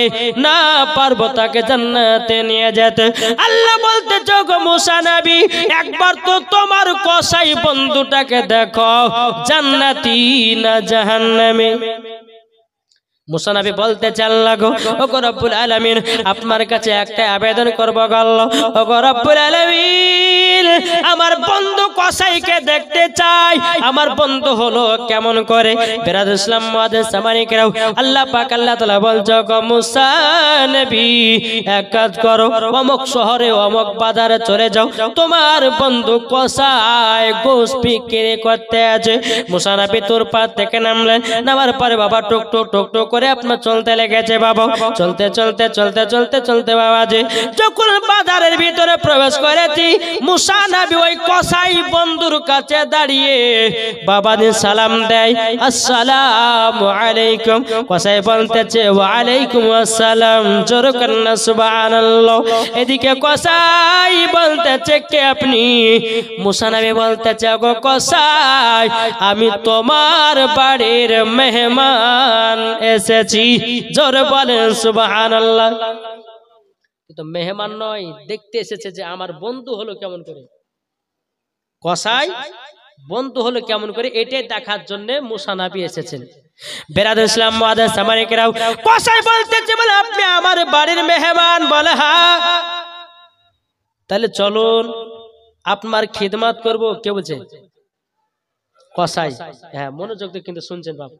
না পারবো তাকে জান্নাতে নিয়ে যেতে। আল্লাহ বলতেছে, গো মুসা নবী, একবার তো তোমার কসাই বন্ধুটা দেখো, জান্নাতি না জাহান্নামে? মুসা নবী বলতেছেন লাগো ওগো রব্বুল আলামিন আপনার কাছে একটা আবেদন করব গো আল্লাহ ওগো রব্বুল আলামিন আমার বন্ধু কসাইকে দেখতে চাই আমার বন্ধু হলো কেমন করে বিরাদ ইসলাম মুআদ্দিস সামানিকরাও আল্লাহ পাক আল্লাহ তাআলা বলছো গো মুসা নবী এক কাজ করো অমুক শহরে অমুক বাজারে চলে যাও তোমার বন্ধু কসাই গোশ বিক্রি করতে আছে মুসা নবী তোর পা থেকে নামলেন নামার পরে বাবা টুক টুক টুক টুক করে আপনার চলতে লেগেছে বাবা চলতে চলতে চলতে চলতে চলতে বাবাজি যখন বাজারের ভিতরে প্রবেশ করেছি মুসা নবী ওই কসাই বন্ধুর কাছে দাঁড়িয়ে বাবাজি সালাম দেয় আসসালামু আলাইকুম কসাই বলতেছে ওয়া আলাইকুম আসসালাম জোরে করেন না সুবহানাল্লাহ এদিকে কসাই বলতেছে কে আপনি মুসা নবী বলতেছে গো কসাই আমি তোমার বাড়ির মেহমান এসেছি জোরে বলেন সুবহানাল্লাহ কিন্তু মেহমান নয় দেখতে এসেছে যে আমার বন্ধু হলো কেমন করে কসাই বন্ধু হলো কেমন করে এটাই দেখার জন্য মুসা নবী এসেছেন বিরাদ ইসলাম মুআদ্দিস সামানিকরাও কসাই বলতেছে বলে আপনি আমার বাড়ির মেহমান বলে হ্যাঁ তাহলে চলুন আপনার খিদমত করব কে বলছে কসাই হ্যাঁ মনোযোগ দিয়ে কিন্তু শুনছেন বাবা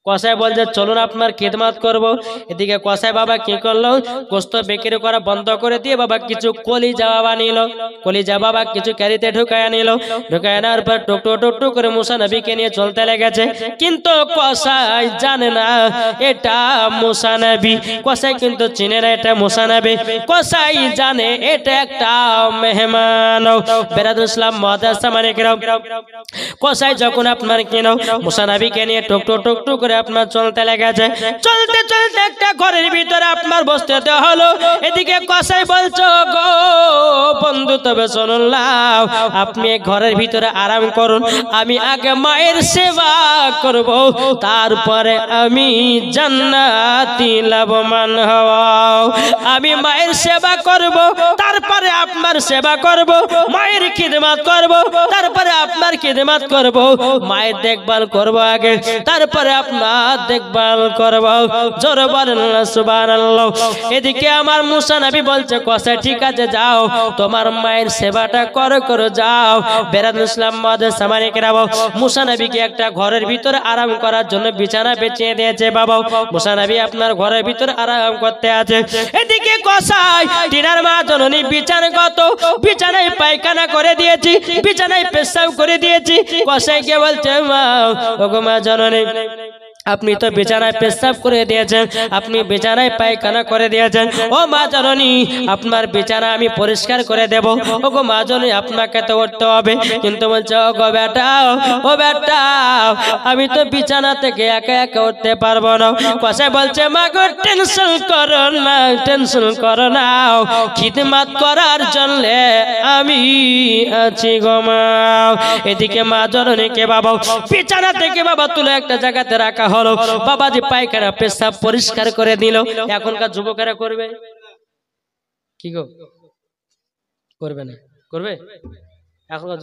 কসাই বলছে চলুন আপনার খিদমত করব এদিকে কসাই বাবা কি করলো গোশত বিক্রি করা বন্ধ করে দিয়ে বাবা কিছু কলিজা বাবা নিল কলিজা বাবা কিছু ক্যারিতে ঢুকায় নিল ঢুকায় নেওয়ার পর টুক টুক টুক টুক করে মুসা নবীকে নিয়ে চলতে লেগেছে কিন্তু কসাই জানে না এটা মুসা নবী কসাই কিন্তু চিনে না এটা মুসা নবী কসাই জানে এটা একটা মেহমান বিরাদ ইসলাম মুআদ্দিস সামানিকরাও কসাই যখন আপনার কেন মুসা নবীকে নিয়ে টুক টুক টুক টুক করে আপনার চলতে লেগেছে চলতে চলতে একটা ঘরের ভিতরে আপনার বসতে হলো এদিকে কসাই বলছো গো বন্ধু তবে শুনুন লাও আপনি ঘরের ভিতরে আরাম করুন আমি আগে মায়ের সেবা করব তারপরে আমি জান্নাতি লাভবান হব আমি মায়ের সেবা করব তারপরে আপনার সেবা করব মায়ের খিদমত করব তারপরে আপনার খিদমত করব মায়ের দেখভাল করব আগে তারপরে আপনার দেখভাল করব জোরে বলেন না সুবহানাল্লাহ এদিকে আমার মুসা নবী বলছে কসাই ঠিক আছে যাও তোমার মায়ের সেবাটা করো যাও বিরাদ ইসলাম মুআদ্দিস সামানিকরাও মুসা নবীকে একটা ঘরের ভিতরে আরাম করার জন্য বিছানা বিছিয়ে দিয়েছে বাবা মুসা নবী আপনার ঘরের ভিতরে আরাম করতে আছে এদিকে কসাই টিনার মা জননী বিছানায় পায়খানা করে দিয়েছি বিছানায় পেশাব করে দিয়েছি কসাই কে বলছে মা ওগো মা জননী আপনি তো বিছানায় পেশাব করে দিয়েছেন আপনি বিছানায় পায়খানা করে দিয়েছেন ও মা জননী আপনার বিছানা আমি পরিষ্কার করে দেব ওগো মা জননী আপনাকে তো উঠতে হবে কিন্তু বলছে ওগো বেটা ও বেটা আমি তো বিছানা থেকে একা একা উঠতে পারবো না কসাই বলছে মা গো টেনশন করো না খিদমত করার জন্য আমি আছি গো মা এদিকে মা জননীকে বাবা বিছানা থেকে বাবা তুলে একটা জায়গাতে রাখা হলো বাবাজি পায়খানা পেশাব পরিষ্কার করে দিল এখনকার যুবকেরা করবে কি গো করবে না করবে এখনকার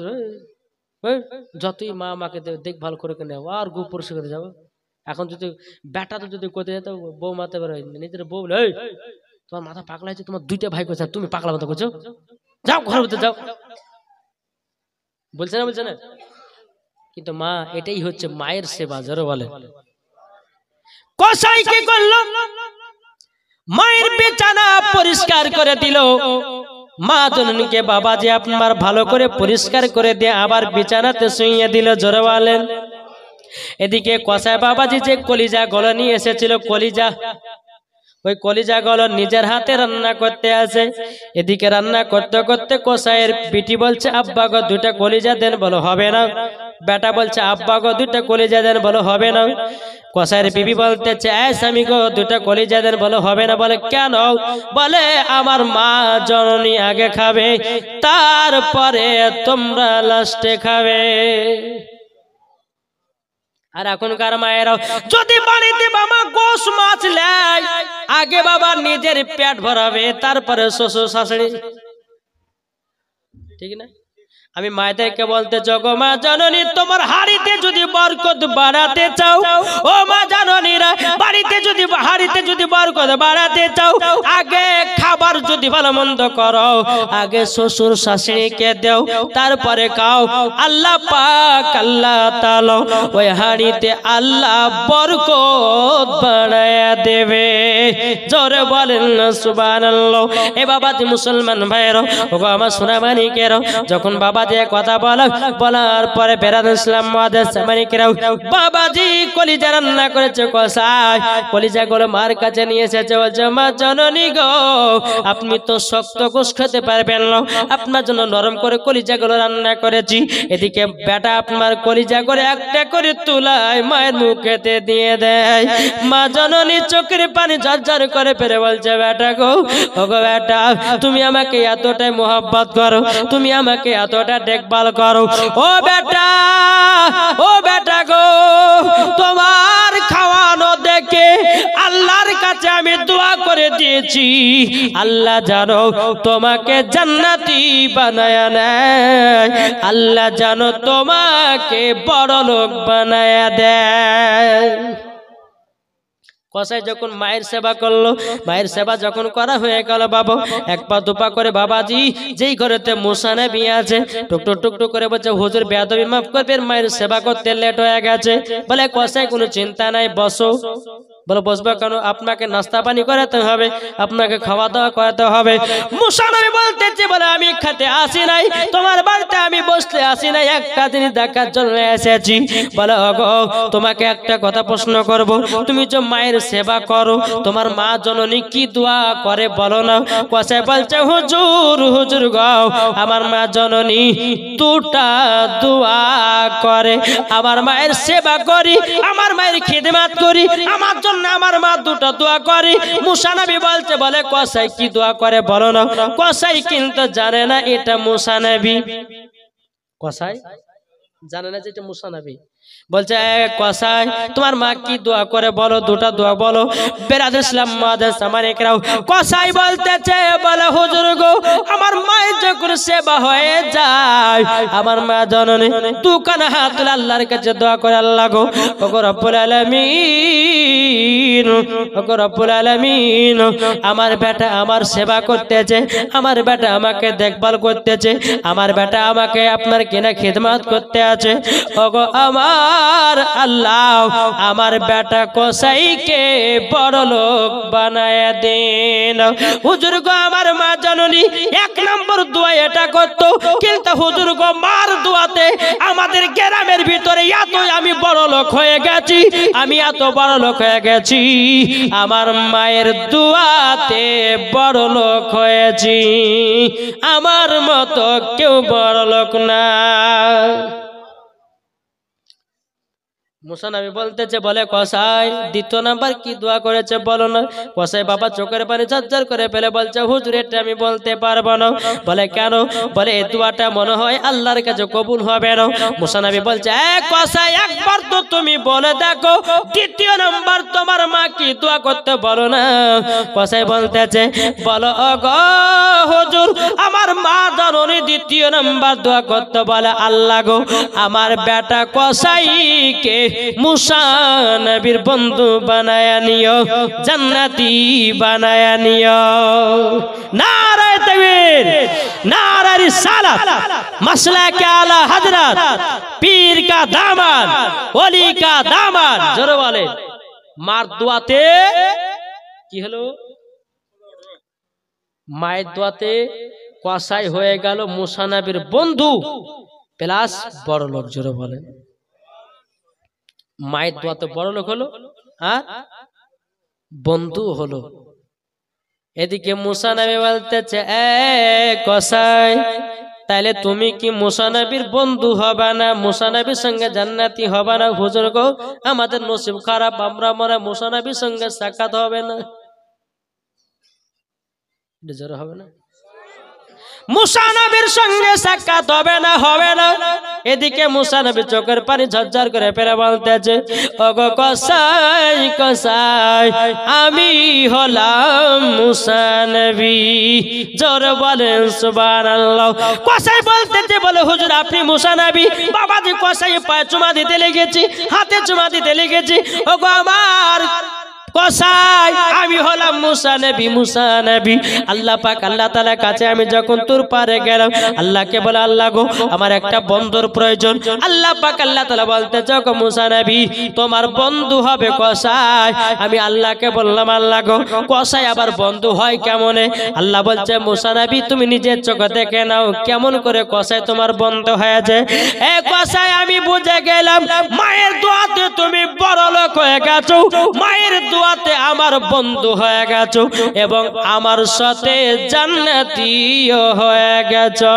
যতই মা আমাকে দেখভাল করে কেন আর গু পরিষ্কার করে যাবো এখন যদি বেটা তো যদি কোথায় যেত বউ মাতে বেরোয় নিজের বউ বলে তোমার মাথা পাগলা হয়েছে তোমার দুইটা ভাই করছে তুমি পাগলা মতো করছো যাও ঘরের ভিতরে যাও বলছে না কিন্তু মা এটাই হচ্ছে মায়ের সেবা জোরে বলে কসাই কি করলো মায়ের বিছানা পরিষ্কার করে দিল মা জননীকে বাবা যে আপনার ভালো করে পরিষ্কার করে দিয়ে আবার বিছানাতে শুইয়ে দিল জোরে বলেন এদিকে কসাই বাবাজি যে কলিজা গলা নিয়ে এসেছিল কলিজা ওই কলিজা গলা নিজের হাতে রান্না করতে আসে এদিকে রান্না করতে করতে কসাইয়ের পিটি বলছে আব্বা গো দুইটা কলিজা দেন বলো হবে না বেটা বলছে আব্বা গো দুইটা কলিজা দেন বলো হবে না কসাইয়ের বিবি বলতেছে স্বামী গো দুইটা কলিজা দেন বলো হবে না বলে কেন বলে আমার মা জননী আগে খাবে তারপরে তোমরা লাস্টে খাবে আর এখনকার মায়েরাও যদি বাড়িতে বাবা গোশ মাছ নেয় আগে বাবা নিজের পেট ভরাবে তারপরে শ্বশুর শাশুড়ি ঠিক না আমি মায়েদেরকে বলতে জগো মা জননী, তোমার হাড়িতে যদি বরকত বাড়াতে চাও, ও মা জননীরা, হাড়িতে যদি বরকত বাড়াতে চাও, আগে খাবার যদি ভালো মন্দ করো, আগে শ্বশুর শাশুড়িকে দাও, তারপরে খাও। আল্লাহ পাক আল্লাহ তাআলা ওই হাড়িতে আল্লাহ বরকত বাড়ায়া দেবে। জোরে বলেন না সুবহানাল্লাহ। এ বাবাজি মুসলমান ভাইরা, ওগো আমার সোনা মানিকেরা, যখন বাবা দিয়ে কথা বলার পরে বেরাদ ইসলাম মুআদ্দিস মানিকেরা, বাবাজি কলিজা রান্না করেছে কষাই, কলিজাগুলো মার কাছে নিয়ে এসেছে। বলছে মা জননী গো, আপনি তো শক্ত গোশ খেতে পারবেন না, আপনার জন্য নরম করে কলিজাগুলো রান্না করেছি। এদিকে বেটা আপনার কলিজা করে একটা করে তুলায় মায়ের মুখেতে দিয়ে দেয়। মা জননী চোখের পানি ঝরঝর করে ফেলে বলছে বেটা গো, ওগো বেটা, তুমি আমাকে এতটাই মোহাব্বত করো, তুমি আমাকে এতটা দেখভাল করো, ও বেটা গো, তোমার খাওয়ানো দেখে আল্লাহর কাছে আমি দোয়া করে দিয়েছি, আল্লাহ জানো তোমাকে জান্নাতি বানায়া নেয়, আল্লাহ জানো তোমাকে বড় লোক বানায়া দেয়। কসাই যখন মায়ের সেবা করলো, মায়ের সেবা যখন করা হয়ে গেল, বাবা এক পা দুপা করে বাবাজি যেই ঘরেতে মুসা নবী আছে টুকটুক টুকটুক করে বলছে হুজুর বেয়াদবি মাফ করবেন, মায়ের সেবা করতে লেট হয়ে গেছে। বলে কসাই কোনো চিন্তা নাই, বসো। বলে বসবো কেন? আপনাকে নাস্তা পানি করাতে হবে, আপনাকে খাওয়া দাওয়া করাতে হবে। মুসা নবী বলতেছে, বলে আমি খেতে আসি নাই, তোমার বাড়িতে আমি বসতে আসি নাই, একটা জিনিস দেখার জন্য এসেছি। বলে ওগো, তোমাকে একটা কথা প্রশ্ন করব, তুমি যে মায়ের সেবা করো, তোমার মা জননী কি দোয়া করে বলো না? কসাই বলছে হুজুর গো, আমার মা জননী দুটা দোয়া করে, আমার মায়ের সেবা করি, আমার মায়ের খিদমত করি, আমার জন্য আমার মা দুটো দোয়া করে। মুসা নবী বলছে, বলে কসাই কি দোয়া করে বলো না? কসাই কিন্তু জানে না এটা মুসা নবী, কসাই জানে না যে এটা মুসা নবী। বলছে কসাই তোমার মা কি দোয়া করে বলো, দুটা দোয়া বলো। বেরাদ ইসলাম মুআদ্দিস মানিকেরাও, কসাই বলতেছে, বলে হুজুর গো, আমার মায়ের যখন সেবা হয়ে যায়, আমার মা জননী দুখানা হাত তুলে আল্লাহর কাছে দোয়া করে, আল্লাহ গো, ওগো রব্বুল আলামিন, ওগো রব্বুল আলামিন, আমার বেটা আমার সেবা করতেছে, আমার বেটা আমাকে দেখভাল করতেছে, আমার বেটা আমাকে আপনার কিনা খিদমত করতে আছে, ওগো আমার আল্লাহ, আমার বেটা কসাইকে বড় লোক বানায় দেন। হুজুর গো, আমার মা জননী এক নম্বর দোয়া এটা করতো, কিন্তু হুজুর গো, মার দোয়াতে আমাদের গ্রামের ভিতরে এত আমি বড় লোক হয়ে গেছি, আমি এত বড় লোক হয়ে গেছি, আমার মায়ের দোয়াতে বড় লোক হয়েছি, আমার মতো কেউ বড় লোক না। মুসা নবী বলতেছে, বলে কসাই দ্বিতীয় নাম্বার কি দোয়া করেছে বলো না? কসাই বাবা চোখের পানি ঝরঝর করে ফেলে বলছে, হুজুর এটা আমি বলতে পারবো না। বলে কেন? বলে এই দোয়াটা মনে হয় আল্লাহর কাছে কবুল হবে না। মুসা নবী বলছে, কসাই একবার তো তুমি বলে দেখো, দ্বিতীয় নাম্বার তোমার মা কি দোয়া করতে বলো না? কসাই বলতেছে, বলো গো হুজুর, আমার মা জননী দ্বিতীয় নাম্বার দোয়া করতে বলে, আল্লাহ গো, আমার বেটা কসাইকে মুসা নবীর বন্ধু বানায়া নিও, জান্নাতি বানায়া নিও। নারায়ে তাকবীর, নারায়ে রিসালাত, মাসলাকে আলা হযরত, পীর কা দামান, ওলি কা দামান। জোরে বলে, মার দোয়াতে কি হলো? মায়ের দোয়াতে কসাই হয়ে গেল মুসা নবীর বন্ধু প্লাস বড় লোক। জোরে বলে, মায়ের দোয়াতে বড় লোক হলো আর বন্ধু হলো। এদিকে মুসা নবী বলতেছে, কসাই তাহলে তুমি কি মুসা নবীর বন্ধু হবে না? মুসা নবীর সঙ্গে জান্নাতি হবে না? হুজুর গো, আমাদের নসিব খারাপ, আমরা মনে মুসা নবীর সঙ্গে সাক্ষাৎ হবে না। জোরে হবে না? মুসা নবীর সঙ্গে সাক্ষাৎ হবে না, হবে না। এদিকে মুসা নবী চোখের পানি ঝরঝর করে ফেলে বলতেছে, ওগো কসাই কসাই, আমি হলাম মুসা নবী। জোরে বলেন সুবহানাল্লাহ। কসাই বলতেছে, বলে হুজুর আপনি মুসা নবী? বাবাজি কসাই পায়ে চুমা দিতে লেগেছি, হাতে চুমা দিতে লেগেছি। ওগো আমার কসাই, আমি হলাম মুসা নবী, মুসা নবী। আল্লাহ পাক আল্লাহ তাআলার কাছে আমি যখন তুর পারে গেলাম, আল্লাহকে বলে, আল্লাহ গো আমার একটা বন্ধুর প্রয়োজন। আল্লাহ পাক আল্লাহ তাআলা বলতে, গো মুসা নবী তোমার বন্ধু হবে কসাই। আমি আল্লাহকে বললাম, আল্লাহ গো কসাই আবার বন্ধু হয় কেমনে? আল্লাহ বলছে, মুসা নবী তুমি নিজের চোখে দেখে নাও কেমন করে কসাই তোমার বন্ধু হয়েছে। এ কসাই আমি বুঝে গেলাম, মায়ের দোয়াতে তুমি বড় লোক হয়ে গেছো, মায়ের দোয়াতে আমার বন্ধু হয়ে গেছো এবং আমার সাথে জান্নাতীও হয়ে গেছো।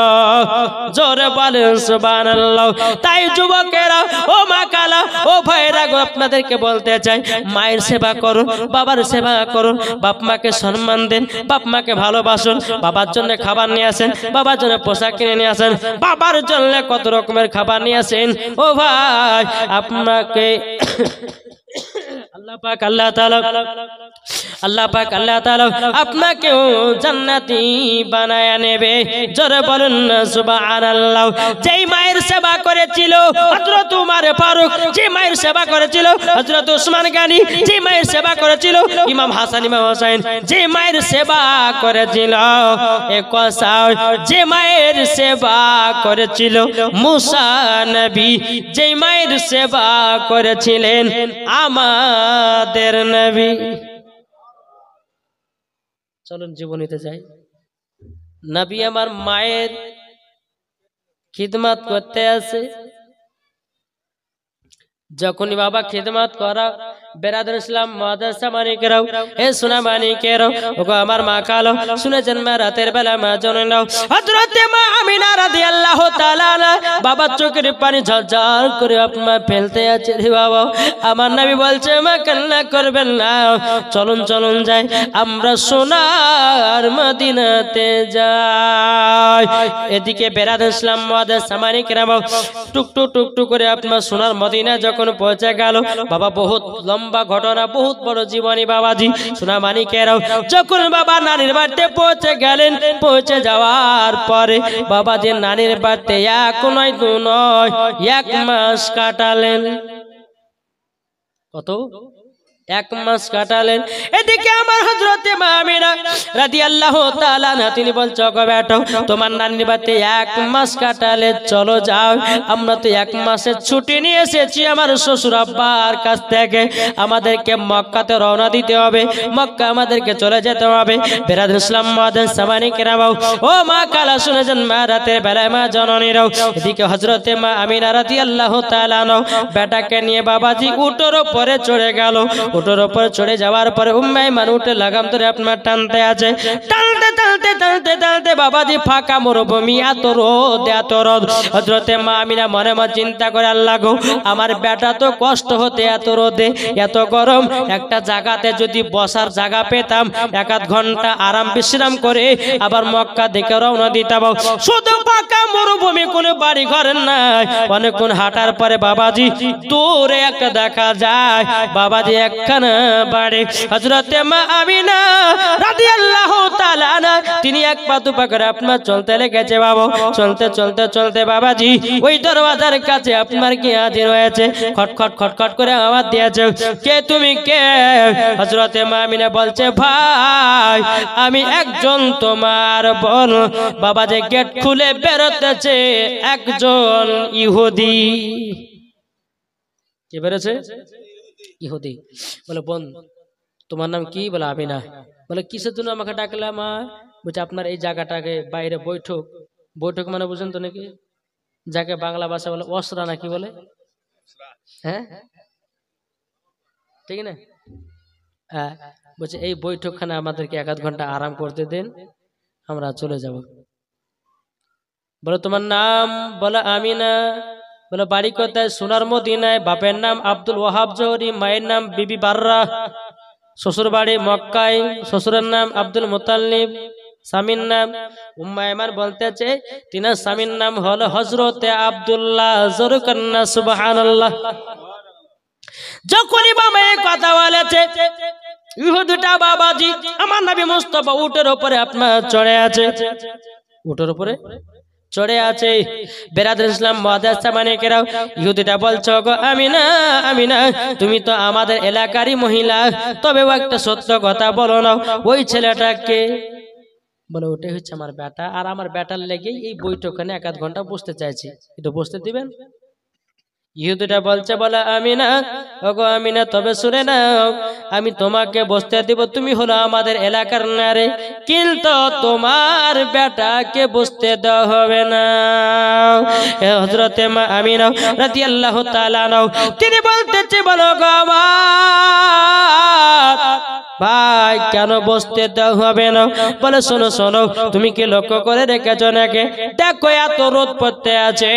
জোরে বলেন সুবহানাল্লাহ। তাই যুবকেরা, ও মা কালা, ও ভাইরা গো, আপনাদেরকে বলতে চাই, মায়ের সেবা করুন, বাবার সেবা করুন, বাপ মাকে সম্মান দেন, বাপ মাকে ভালোবাসুন। বাবার জন্য খাবার নিয়ে আসেন, বাবার জন্য পোশাক কিনে নিয়ে আসেন, বাবার জন্য কত রকমের খাবার নিয়ে আসেন। ও ভাই আপনাকে আল্লাহ পাক আল্লাহ তাআলা আপনাকেও জান্নাতি বানায়া নেবে। জোরে বলুন না সুবহানাল্লাহ। যেই মায়ের সেবা করেছিল হযরত উমর ফারুক, যে মায়ের সেবা করেছিল হযরত উসমান গনি, যে মায়ের সেবা করেছিল ইমাম হাসান ইমাম হোসেন, যে মায়ের সেবা করেছিল এ কসাই, যে মায়ের সেবা করেছিল মুসা নবী, যে মায়ের সেবা করেছিলেন আমাদের নবী। চলুন জীবনীতে যাই। নবী আমার মায়ের খিদমত করতে আসে। যখনই বাবা খিদমত করা, বেরাদর ইসলাম মাদ্রাসা মানিকেরাও, এ সোনা মানিকেরাও, ওগো আমার মা কালো শুনেছেন, মা রাতের বেলা মা জননাও হযরতে মা আমিনা রাদিয়াল্লাহু তাআলা বাবার চোখের পানি ঝরঝর করে আপনার ফেলতে আছে। রে বাবা, আমার নবী বলছে, মা কান্না করবেন না, চলুন চলুন যাই, আমরা সোনার মদিনাতে যাই। এদিকে বেরাদর ইসলাম মাদ্রাসা মানিকেরাও টুকটুক টুকটুক করে আপনার সোনার মদিনা যখন পৌঁছে গেল, বাবা বহুত লম্বা ঘটনা, বহুত বড় জীবনী বাবাজি। সোনা মানিকেরাও যখন বাবা নানির বাড়িতে পৌঁছে গেলেন, পৌঁছে যাওয়ার পরে বাবাজি নানির বাড়িতে এক নয় দু নয় 1 মাস কাটালেন। কত? 1 মাস কাটালেন। এদিকে আমার হযরতে মা আমিনা রাদিয়াল্লাহু তাআলা না, তিনি বলছো, গো বেটা তোমার নানির বাড়িতে 1 মাস কাটালে, চলো যাও, আমরা তো 1 মাসের ছুটি নিয়ে এসেছি আমার শ্বশুর আব্বার কাছ থেকে, আমাদেরকে মক্কাতে রওনা দিতে হবে, মক্কা আমাদেরকে চলে যেতে হবে। বেরাদর ইসলাম মাদ্রাসা মানিকেরাও, ও মা কালা শুনেছেন, মা রাতের বেলায় মা জননীরাও। এদিকে হযরতে মা আমিনা রাদিয়াল্লাহু তাআলা বেটাকে নিয়ে বাবাজি উটের উপরে চড়ে গেল। উটের উপরে চড়ে যাওয়ার পরে উম্মে মান উঠে লাগাম ধরে আপনার টানতে আছে, টানতে টানতে টানতে টানতে বাবাজি ফাঁকা মরুভূমি, এত রোদ এত রোদ। হযরতে মা আমিনা মনে মনে চিন্তা করে, আল্লাহ গো আমার বেটা তো কষ্ট হতে এত রোদে এত গরম, একটা জায়গাতে যদি বসার জায়গা পেতাম 1-2 ঘন্টা আরাম বিশ্রাম করে আবার মক্কা দিকে রওনা দিতাম। শুধু ফাঁকা মরুভূমি, কোনো বাড়ি ঘর নাই। অনেকক্ষণ হাঁটার পরে বাবাজি দূরে একটা দেখা যায়, বাবাজি একখানা বাড়ি। হযরতে মা আমিনা রাদিয়াল্লাহু তাআলা তিনি এক পা দুপা করে আপনার চলতে লেগেছে। বাবা চলতে চলতে চলতে বাবাজি ওই দরওয়াজার কাছে আপনার কি হাজির হয়েছে, খটখট খটখট করে আওয়াজ দিয়েছে, কে তুমি কে? হযরতে মা আমিনা বলছে, ভাই আমি একজন তোমার বোন। বাবাজি গেট খুলে বেরোতেছে একজন ইহুদি। কে বেরোছে? ইহুদি। বলে, বোন তোমার নাম কি? বলে, আমিনা। বলে, কিসের জন্য আমাকে ডাকলাম? মা বলছে, আপনার এই জায়গাটাকে বাইরে বৈঠক, বৈঠক মানে বুঝেন তো নাকি, যাকে বাংলা ভাষা বলে অসরা নাকি বলে, হ্যাঁ ঠিক না? হ্যাঁ, বলছে এই বৈঠকখানে আমাদেরকে 1-2 ঘন্টা আরাম করতে দেন, আমরা চলে যাব। বলে, তোমার নাম? বলে, আমিনা। বলে, বাড়ি কোথায়? সোনার মদিনায়। বাপের নাম আব্দুল ওয়াহাব জহরি, মায়ের নাম বিবি বাররা, শ্বশুর বাড়ি মক্কায়, শ্বশুরের নাম আব্দুল মুতাল্লিব, স্বামীর নাম উম্মে আইমান বলতেছে তিনার স্বামীর নাম হলো হযরতে আব্দুল্লাহ। জোরে কন্না সুবহানাল্লাহ। যখনই বাবা এই কথা বলেছে ইহুদিটা বাবাজি আমার নবী মুস্তাফা উটের উপরে আপনার চড়ে আছে, উটের উপরে চড়ে আছে। বেরাদর ইসলাম মুআজ্জাজ সামানিকেরাও ইহুদিটা বলছো গো আমিনা আমিনা তুমি তো আমাদের এলাকারই মহিলা, তবে একটা সত্য কথা বলো না, ওই ছেলেটাকে বলে ওটাই হচ্ছে আমার বেটা, আর আমার বেটার লেগে এই বৈঠকখানে 1 আধ ঘন্টা বসতে চাইছি, একটু বসতে দিবেন? ইহুদিটা বলছে বলে আমিনা ওগো আমিনা তবে শুনে নাও, আমি তোমাকে বসতে দিব, তুমি হলো আমাদের এলাকার নারী, কিন্তু তোমার বেটাকে বসতে দেওয়া হবে না। হযরতে মা আমিনা রাদিয়াল্লাহু তাআলা আনহা তিনি বলতেছে বলো গো আমার ভাই কেন বসতে দেওয়া হবে না? বলে শোনো শোনো, তুমি কি লক্ষ্য করে রেখেছো নাকি? দেখো এত রোদ পড়তে আছে,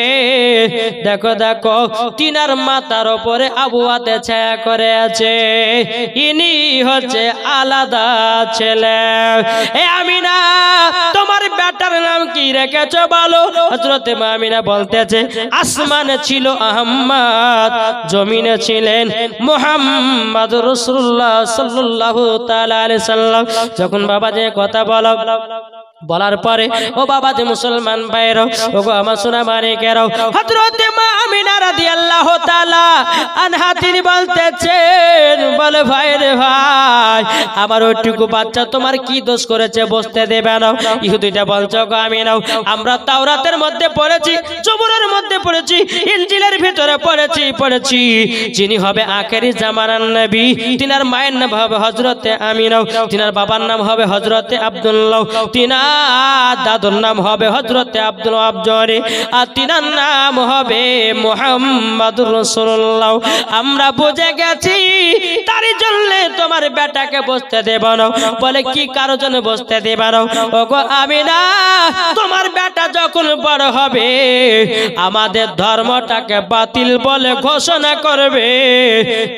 দেখো দেখো তিনার মাথার উপরে আবহাওয়াতে ছায়া করে আছে, ইনি হচ্ছে আলাদা ছেলে। এ আমিনা তোমার বেটার নাম কি রেখেছো বলো? হযরতে মা আমিনা বলতেছে আসমানে ছিল আহমদ, জমিনে ছিলেন মুহাম্মদ রাসূলুল্লাহ সাল্লাল্লাহু তাআলা আলাইহি সাল্লাম। যখন বাবা যে কথা বলার পরে ও বাবা যে মুসলমান ভাইরা ওগো আমার সোনা মানিকেরাও হযরতে মা আমিনা রাদিয়াল্লাহু তাআলা আনহা তিনি বলতেছেন বলে ভাই রে ভাই আমার ওইটুকু বাচ্চা তোমার কি দোষ করেছে বসতে দেবে না? ইহুদিটা বলছো গো আমিনা আমরা তাওরাতের মধ্যে পড়েছি, জবুরের মধ্যে পড়েছি, ইনজিলের ভিতরে পড়েছি যিনি হবে আখেরি জামানার নবী তিনার মায়ের নাম হবে হযরতে আমিনা, তিনার বাবার নাম হবে হযরতে আব্দুল্লাহ, তিনার দাদুর নাম হবে হযরতে আব্দুল আবজরি, আর তিনার নাম হবে মুহাম্মাদুর রাসূলুল্লাহ। আমরা বুঝে গেছি তারই জন্য তোমার বেটাকে বসতে দেব না। বলে কি কারো জন্য বসতে দেব না? ওগো আমিনা তোমার বেটা যখন বড় হবে আমাদের ধর্মটাকে বাতিল বলে ঘোষণা করবে,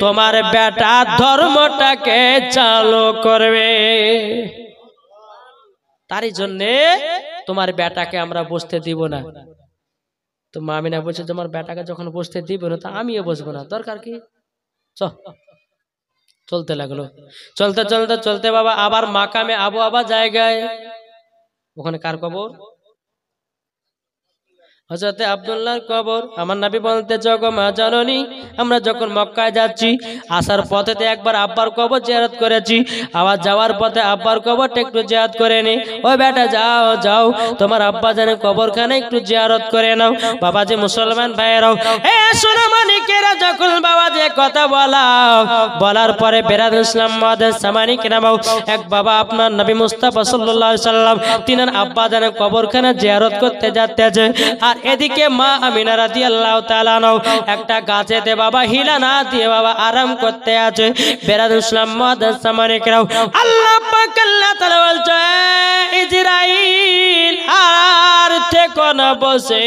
তোমার বেটা ধর্মটাকে চালু করবে, তারই জন্যে তোমার বেটাকে আমরা বসতে দিব না। তো মা আমিনা বলছে তোমার বেটাকে যখন বসতে দিব না তা আমিও বসবো না, দরকার কি? চলতে লাগলো, চলতে চলতে চলতে বাবা আবার মাকামে আবু আবা জায়গায়, ওখানে কার কবর? হযরতে আব্দুল্লাহর কবর। আমার নবী বলতে জগ মা জননী আমরা যখন মক্কায় যাচ্ছি আসার পথেতে একবার আব্বার কবর জিয়ারত করেছি, আবার যাওয়ার পথে আব্বার কবরটা একটু জিয়ারত করে নি। ও বেটা যাও যাও তোমার আব্বা জানে কবরখানে একটু জিয়ারত করে নাও। বাবাজি মুসলমান ভাইয়েরাও এ সোনা মানিকেরা যখন বাবাজি কথা বলার পরে বেরাদুল ইসলাম মুআজ্জাজ সামানিকেরাও এক বাবা আপনার নবী মুস্তাফা সাল্লাল্লাহু আলাইহি সাল্লাম তিনার আব্বা জানে কবরখানে জিয়ারত করতে যাচ্ছে, আর এদিকে মা আমিনা রাদিয়াল্লাহু তাআলা একটা গাছেতে বাবা হিলা না দিয়ে বাবা আরাম করতে আছে। বেরাদুল ইসলাম মুআজ্জাজ সামানিকেরাও আল্লাহ পাক আল্লাহ তাআলা বলছে ইজরাইল আর থেকো না বসে,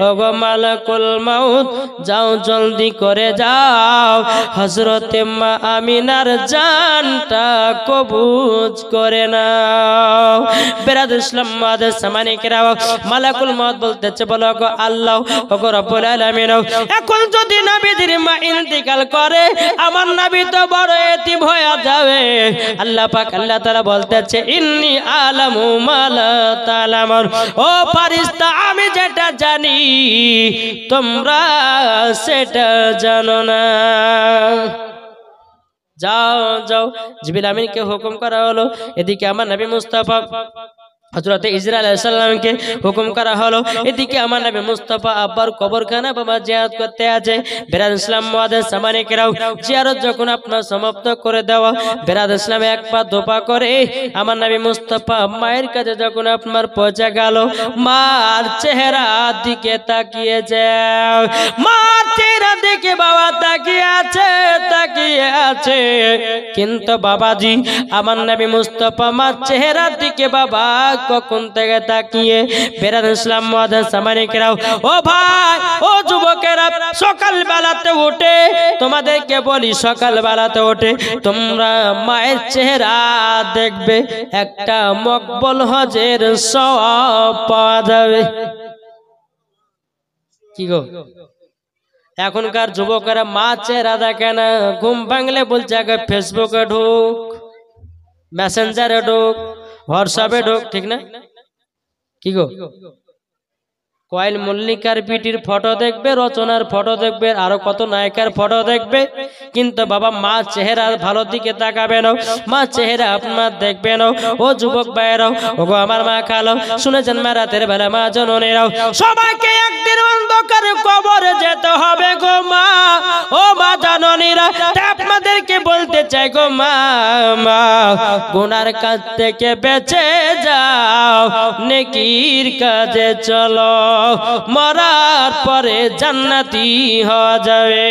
ওগো মালাকুল মাউত যাও জলদি করে যাও হযরতে মা আমিনার জানটা কবুজ করে নাও। বেরাদুল ইসলাম মুআজ্জাজ সামানিকেরাও মালাকুল মাউত বলতেছে বলো গো আল্লাহ ওগো রব্বুল আলামিন এখন যদি নবীদের মা ইন্তিকাল করে আমার নবী তো বড় এতিম হয়ে যাবে। আল্লাহ পাক আল্লাহ তাআলা বলতেছে ইন্নী আলামু মা লা তা'লামুন, ও ফেরেশতা আমি যেটা জানি তোমরা সেটা জানো না। যাও যাও জিবরিল আমিনকে হুকুম করা হলো, এদিকে আমার নবী মুস্তাফা হযরতে ইসরাইল আলাইহিস সালামকে হুকুম করা হলো, এদিকে আমার নবী মুস্তাফা আব্বার কবরখানা বাবা জিয়ারত করতে আছে। বেরাদুল ইসলাম মুআজ্জাজ সামানিকেরাও জিয়ারত যখন আপনার সমাপ্ত করে দেওয়া বেরাদুল ইসলাম এক পা দোপা করে আমার নবী মুস্তাফা মায়ের কাছে যখন আপনার পৌঁছে গেল মার চেহারা দিকে তাকিয়ে যাও, মার চেহারা দিকে বাবা তাকিয়ে আছে কিন্তু বাবাজি আমার নবী মুস্তাফা মার চেহারার দিকে বাবা কখন থেকে তাকিয়ে বেরাদ ইসলাম মুআজ্জাজ সামানিকরাও ও ভাই ও যুবকেরা সকাল বেলাতে উঠে তোমাদেরকে বলি সকাল বেলাতে উঠে তোমরা মায়ের চেহারা দেখবে একটা মকবুল হজের সওয়াব পাওয়া যাবে কি গো এখনকার যুবকেরা মা চেহারা দেখে না ঘুম ভাঙলে বলছে আগে ফেসবুকে ঢুক মেসেঞ্জারে ঢুক হোয়াটসঅ্যাপে ঢুক ঠিক না কি গো কয়েল মল্লিকার পিটির ফটো দেখবে রচনার ফটো দেখবে আরো কত নায়িকার ফটো দেখবে কিন্তু বাবা মা চেহারার ভালো দিকে তাকাবে না মা চেহারা আপনার দেখবে না ও যুবক ভাইরাও ওগো আমার মা খালো শুনেছেন মা রাতের বেলা মা জননীরাও সবাইকে একদিন অন্ধকারে কবরে যেতে হবে গো মা ও মা জননীরা আপনাদেরকে বলতে চাই গো মা মা গুনার কাজ থেকে বেঁচে যাও নেকির কাজে চলো মরার পরে জান্নাতি হওয়া যাবে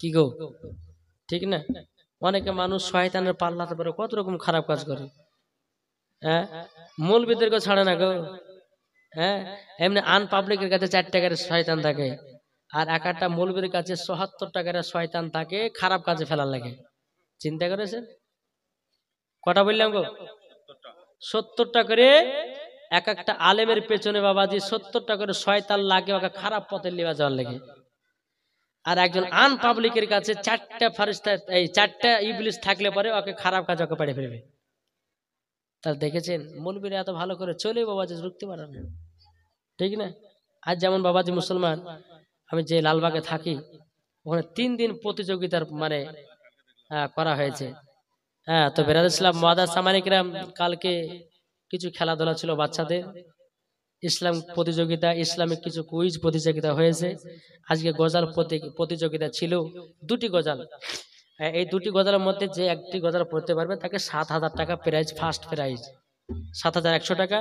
কি গো ঠিক না অনেকে মানুষ শয়তানের পাল্লাতে পরে কত রকম খারাপ কাজ করে হ্যাঁ মৌলবীদেরকে ছাড়ে না গো হ্যাঁ এমনি আনপাবলিকের কাছে 4 টাকার শয়তান থাকে আর একটা মৌলবীর কাছে ৭৪ টাকার শয়তান থাকে খারাপ কাজে ফেলার লাগে চিন্তা করেছেন কটা বললাম গো ৭০ টাকা করে একটা আলেমের পেছনে বাবাজি ৭০ টাকা করে শয়তান লাগে ওকে খারাপ পথে লিয়ে যাওয়ার লাগে আর একজন আনপাবলিকের কাছে 4টা ফেরেশতা এই 4টা ইবলিস থাকলে পরে ওকে খারাপ কাজ ওকে পাঠিয়ে ফেলবে তাহলে দেখেছেন মৌলবীরা এত ভালো করে চলে বাবাজি রুখতে পারে না ঠিক না আজ যেমন বাবাজি মুসলমান আমি যে লালবাগে থাকি ওখানে 3 দিন প্রতিযোগিতার মানে করা হয়েছে হ্যাঁ তো বেরাদ ইসলাম মুআজ্জাজ সামানিকরাম কালকে কিছু খেলাধুলা ছিল বাচ্চাদের ইসলাম প্রতিযোগিতা ইসলামিক কিছু কুইজ প্রতিযোগিতা হয়েছে আজকে গজাল প্রতিযোগিতা ছিল 2টি গজাল এই 2টি গজালের মধ্যে যে একটি গজাল পড়তে পারবে তাকে ৭,০০০ টাকা প্রাইজ ফার্স্ট প্রাইজ ৭,১০০ টাকা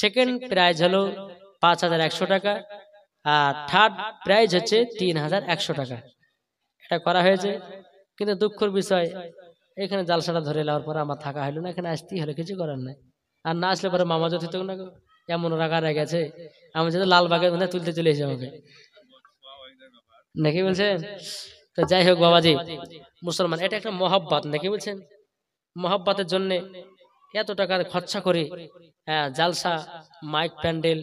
সেকেন্ড প্রাইজ হলো ৫,১০০ টাকা আর থার্ড প্রাইজ হচ্ছে ৩,১০০ টাকা এটা করা হয়েছে কিন্তু দুঃখের বিষয় এখানে জালসাটা ধরে নেওয়ার পরে আমার থাকা হলো না এখানে আসতেই হলো কিছু করার নাই আর না আসলে পরে মামা যদি তো না এমন রাগা রেগে গেছে আমি যদি লালবাগের মধ্যে তুলতে চলে এসে আমাকে নাকি বলছেন তো যাই হোক বাবাজি মুসলমান এটা একটা মহব্বত নাকি বলছেন মহব্বতের জন্য এত টাকা খরচা করে জালসা মাইক প্যান্ডেল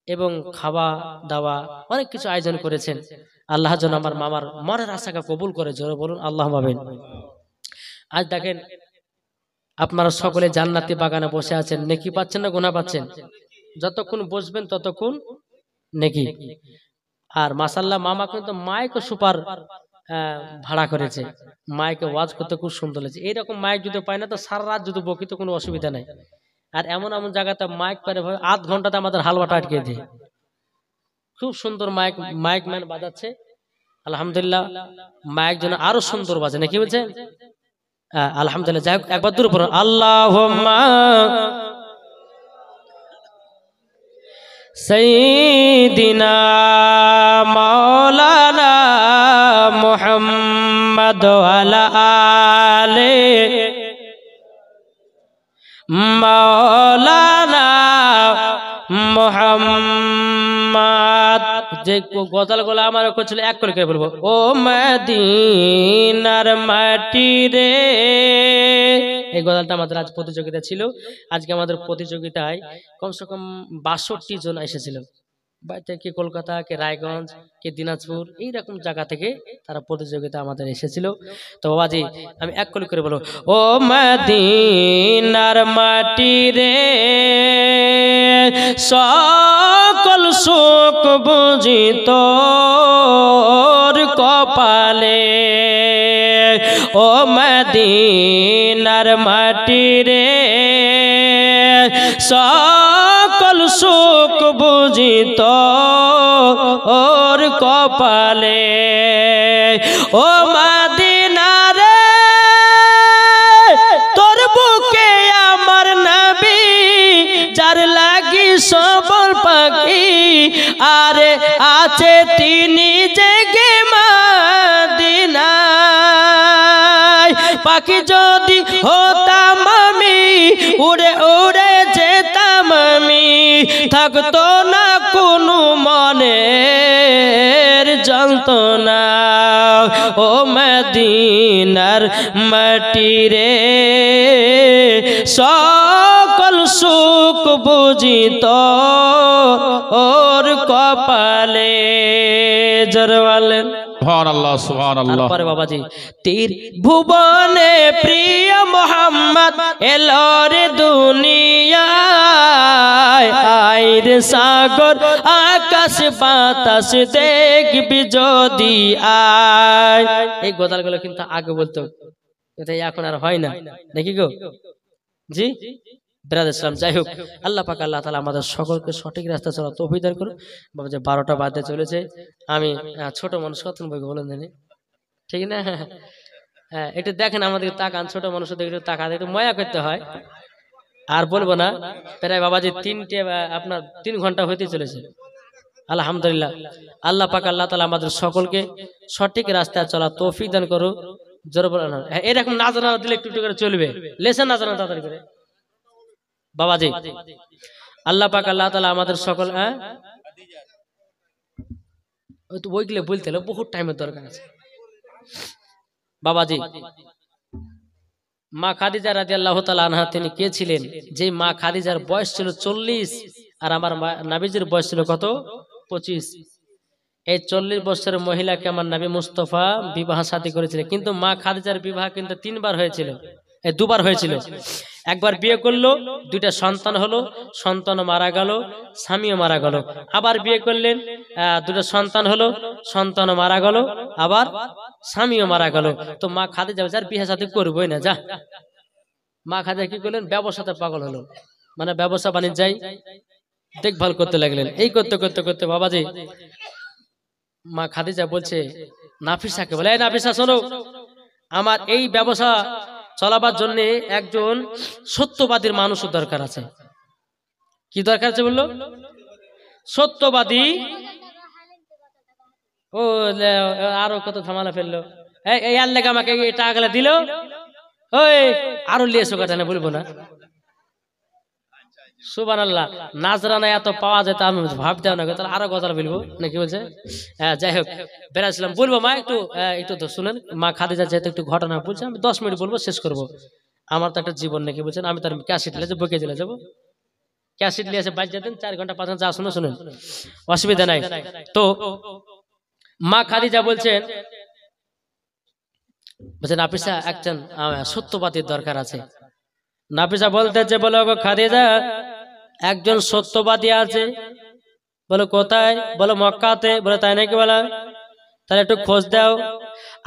এবং খাওয়া দাওয়া অনেক কিছু আয়োজন করেছেন আল্লাহ যেন আমার মামার মনের আশাকে কবুল করে জোরে বলুন আল্লাহ আমিন আজ দেখেন আপনারা সকলে জান্নাতি বাগানে বসে আছেন নেকি পাচ্ছেন না গুনাহ পাচ্ছেন যতক্ষণ বসবেন ততক্ষণ নেকি আর মাশাআল্লাহ মামা কিন্তু মাইক সুপার ভাড়া করেছে মাইকে ওয়াজ করতে খুব সুন্দর লাগছে এইরকম মাইক যদি পাই না তো সারা রাত যদি বকি তো কোনো অসুবিধা নাই আর এমন এমন জায়গাতে মাইক পারে আধ ঘন্টাতে আমাদের হালুয়াটা আটকে দিয়ে খুব সুন্দর মাইক ম্যান বাজাচ্ছে আলহামদুলিল্লাহ মাইক যেন আরো সুন্দর বাজে নাকি বলছেন আলহামদুলিল্লাহ যাই হোক একবার দূর পড়ুন আল্লাহুম্মা সাইয়্যিদিনা মাওলানা মুহাম্মদ ওয়ালা আলে মাওলানা মুহাম্মদ যে গজলগুলো আমার ছিল এক করে বলবো ও মদিনার মাটি রে এই গজলটা আমাদের আজ প্রতিযোগিতা ছিল আজকে আমাদের প্রতিযোগিতায় কমসে কম ৬২ জন এসেছিল কে কলকাতা কে রায়গঞ্জ কে দিনাজপুর এইরকম জায়গা থেকে তারা প্রতিযোগিতা আমাদের এসেছিল তো বাবাজি আমি এক করে বলবো ও মদিনার মাটি রে সকল সুখ বুঝি তোর কপালে ও মদিনার মাটি রে সকল সুখ বুঝি তোর কপালে ও মদিনা রে তোর বুকে আমার নবী যার লাগি সবল পাখি আরে আছে তিনি জেগে মদিনায়। পাখি যদি হতাম আমি উড়ে উড়ে যেতাম আমি, থাকতো না কোনো মনের যন্ত্রণা। ও মদিনার মাটি রে সকল সুখ বুঝিত ওর কপালে। জরওয়ালেন সুবহানাল্লাহ সুবহানাল্লাহ। তারপরে বাবাজি তীর ভুবনে প্রিয় মোহাম্মদ এলো রে দুনিয়ায়। আইরে সাগর আকাশ বাতাস দেখবি যদি আয়। এই গজালগুলো কিন্তু আগে বলতো, এটা এখন আর হয় না নাকি গো? জি ব্রাদার ইসলাম, যাই হোক আল্লাহ পাক আল্লাহ তাআলা আমাদের সকলকে সঠিক রাস্তা চলা তৌফিক দান করুন। বাবা যে 12টা বাজতে চলেছে, আমি ছোট মানুষ কত বই বলেন জানি, ঠিক না? হ্যাঁ একটু দেখেন আমাদের তাকান, ছোট মানুষদের একটু তাকান, একটু ময়া করতে হয়। আর বলবো না, প্রায় বাবাজি 3 ঘন্টা হইতে চলেছে। আলহামদুলিল্লাহ, আল্লাহ পাক আল্লাহ তাআলা আমাদের সকলকে সঠিক রাস্তায় চলা তৌফিক দান করুন। জোরে বলেন এরকম না জানা দিলে একটু একটু করে চলবে, লেসন না জানা তাড়াতাড়ি করে বাবাজি। আল্লাহ পাক আল্লাহ তাআলা আমাদের সকল ওইগুলো বলতে হলে বহুত টাইমের দরকার আছে বাবাজি। মা খাদিজা রাদিয়াল্লাহু তাআলা আনহা তিনি কে ছিলেন? যে মা খাদিজার বয়স ছিল 40 আর আমার নবীজির বয়স ছিল কত? 25। এই 40 বছরের মহিলাকে আমার নবী মুস্তাফা বিবাহ শাদী করেছিলেন। কিন্তু মা খাদিজার বিবাহ কিন্তু 3 বার হয়েছিল, 2 বার হয়েছিল। একবার বিয়ে করলো, 2টা সন্তান হলো, সন্তান মারা গেল, স্বামীও মারা গেল। আবার বিয়ে করলেন, 2টা সন্তান হলো, সন্তান মারা গেল, আবার স্বামীও মারা গেল। তো মা খাদিজা যার বিয়ে শাদী করবোই না, যা। মা খাদিজা কি করলেন? ব্যবসাতে পাগল হলো, মানে ব্যবসা বাণিজ্যায় দেখভাল করতে লাগলেন। এই করতে করতে করতে বাবাজি মা খাদিজা বলছে নাফিসাকে, বলে এই নাফিসা শোনো, আমার এই ব্যবসা চলাবার জন্য একজন সত্যবাদীর মানুষের দরকার আছে। কি দরকার আছে বললো? সত্যবাদী। ও আরো কত ঝামেলা ফেললো, এই আর লেগে আমাকে টাকাগুলো দিল, ওই আরো লিয়েছো কথা না বলবো না। সুবহানাল্লাহ, নাজরানা এত পাওয়া যায় তা আমি ভাবতেও না, তাহলে আরো গজাল বলবো নাকি বলছে। হ্যাঁ যাই হোক বেরাছিলাম, বলবো মা একটু তো শুনেন। মা খাদিজা যেহেতু একটু ঘটনা বলছে, আমি 10 মিনিট বলবো, শেষ করবো। আমার তো একটা জীবন নাকি বলছেন, আমি তার ক্যাসেট লিয়ে বকে চলে যাবো, ক্যাসেট লিয়ে এসে বাজ যেতেন 4 ঘন্টা 5 ঘন্টা, যা শুনে শুনেন, অসুবিধা নাই। তো মা খাদিজা বলছেন নাফিসা একজন সত্যবাদীর দরকার আছে। নাফিসা বলতেছে, বলো গো খাদিজা, একজন সত্যবাদী আছে। বলো কোথায়? বলো মক্কাতে। বলে তাই নাকি? বলা তাহলে একটু খোঁজ দাও।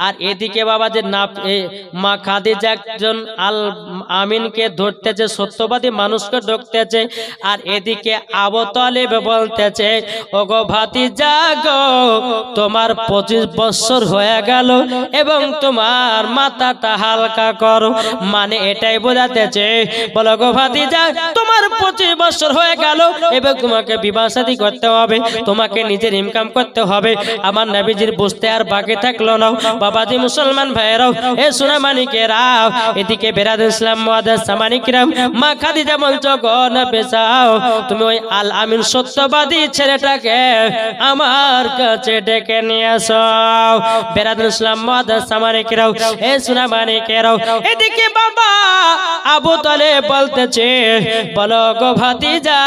আর এদিকে বাবা যে মা খাদিজা একজন আল আমিনকে ধরতেছে, সত্যবাদী মানুষকে ঢুকতেছে। আর এদিকে আবু তালিব বলতেছে, ওগো ভাতিজা গো, তোমার 25 বছর হয়ে গেল এবং তোমার মাথাটা হালকা করো। মানে এটাই বোঝাতেছে, বলো গো ভাতিজা, তোমার 25 বছর হয়ে গেল এবং তোমাকে বিবাহ শাদী করতে হবে, তোমাকে নিজের ইনকাম করতে হবে। আমার নবীজির বুঝতে আর বাকি থাকলো না। বাবাজি মুসলমান ভাইরাও, এ সোনা মানিকেরাও, এদিকে বেরাদুল ইসলাম মুআদ্দাস সামানিকরাম, মা খাদিজা বলছো গো নাফিসাও, তুমি ওই আল আমিন সত্যবাদী ছেলেটাকে আমার কাছে ডেকে নিয়ে আসো। বেরাদুল ইসলাম মুআদ্দাস সামানিকরাও, এ সোনা মানিকেরাও, এদিকে বাবা আবু তালেব বলতেছে, বলো গো ভাতিজা,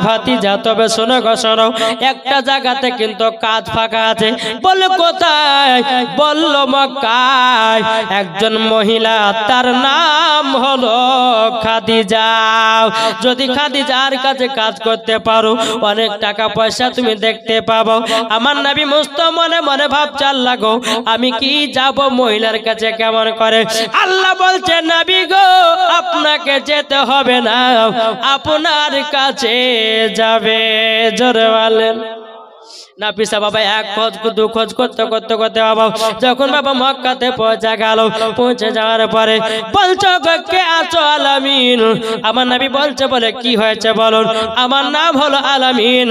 ভাতিজা তবে শোনো গো শোনো, একটা জায়গাতে কিন্তু কাজ ফাঁকা আছে। বল কোথায়? বলল মক্কায় একজন মহিলা, তার নাম হলো খাদিজা। যদি খাদিজার কাছে কাজ করতে পারো, অনেক টাকা পয়সা তুমি দেখতে পাবো। আমার নবী মুস্তাফা মনে মনে ভাবছে, আল্লাহ গো, আমি কি যাব মহিলার কাছে কেমন করে? আল্লাহ বলছে, নবী গো, আপনাকে যেতে হবে না, আপনার কাছে যাবে। জোরে বলেন নাফিসা বাবা এক খোঁজ দু খোঁজ করতে করতে করতে বাবা যখন বাবা মক্কাতে পৌঁছে গেল, পৌঁছে যাওয়ার পরে বলছো কে আছো? আলামিন। আমার নবী বলছে বলে কি হয়েছে বলুন? আমার নাম হলো আলামিন,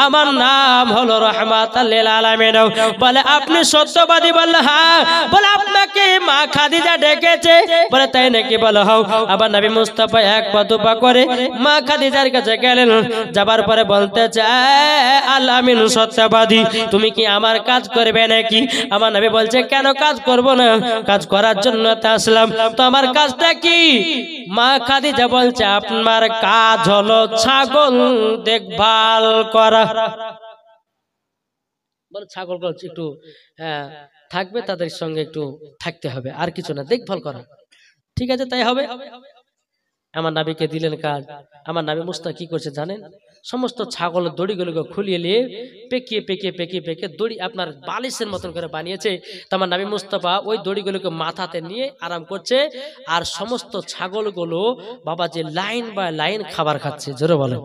আমার নাম হলো রাহমাতাল লিল আলামিন। বলে আপনি সত্যবাদী? বললে হ্যাঁ। বলে আপনাকে মা খাদিজা ডেকেছে? বলে তাই নাকি? বলে হও। আবার নবী মুস্তাফা এক পা দু পা করে মা খাদিজার কাছে গেলেন, যাবার পরে বলতেছে আলামিন সত্যবাদী, তুমি কি আমার কাজ করবে নাকি? আমার নবী বলছে কেন কাজ করব না, কাজ করার জন্য তো আসলাম। তো আমার কাজটা কি? মা খাদিজা বলছে আপনার কাজ হলো ছাগল দেখভাল করা। বলে ছাগল একটু থাকবে, তাদের সঙ্গে একটু থাকতে হবে, আর কিছু না, দেখভাল করা। ঠিক আছে তাই হবে। আমার নবীকে দিলেন কাজ। আমার নবী মুস্তাফা কি করছে জানেন? সমস্ত ছাগলের দড়িগুলোকে খুলিয়ে নিয়ে পেকিয়ে পেকিয়ে পেকিয়ে পেকিয়ে দড়ি আপনার বালিশের মতন করে বানিয়েছে। তো আমার নবী মুস্তাফা ওই দড়িগুলোকে মাথাতে নিয়ে আরাম করছে, আর সমস্ত ছাগলগুলো বাবা যে লাইন বা লাইন খাবার খাচ্ছে। জোরে বলে,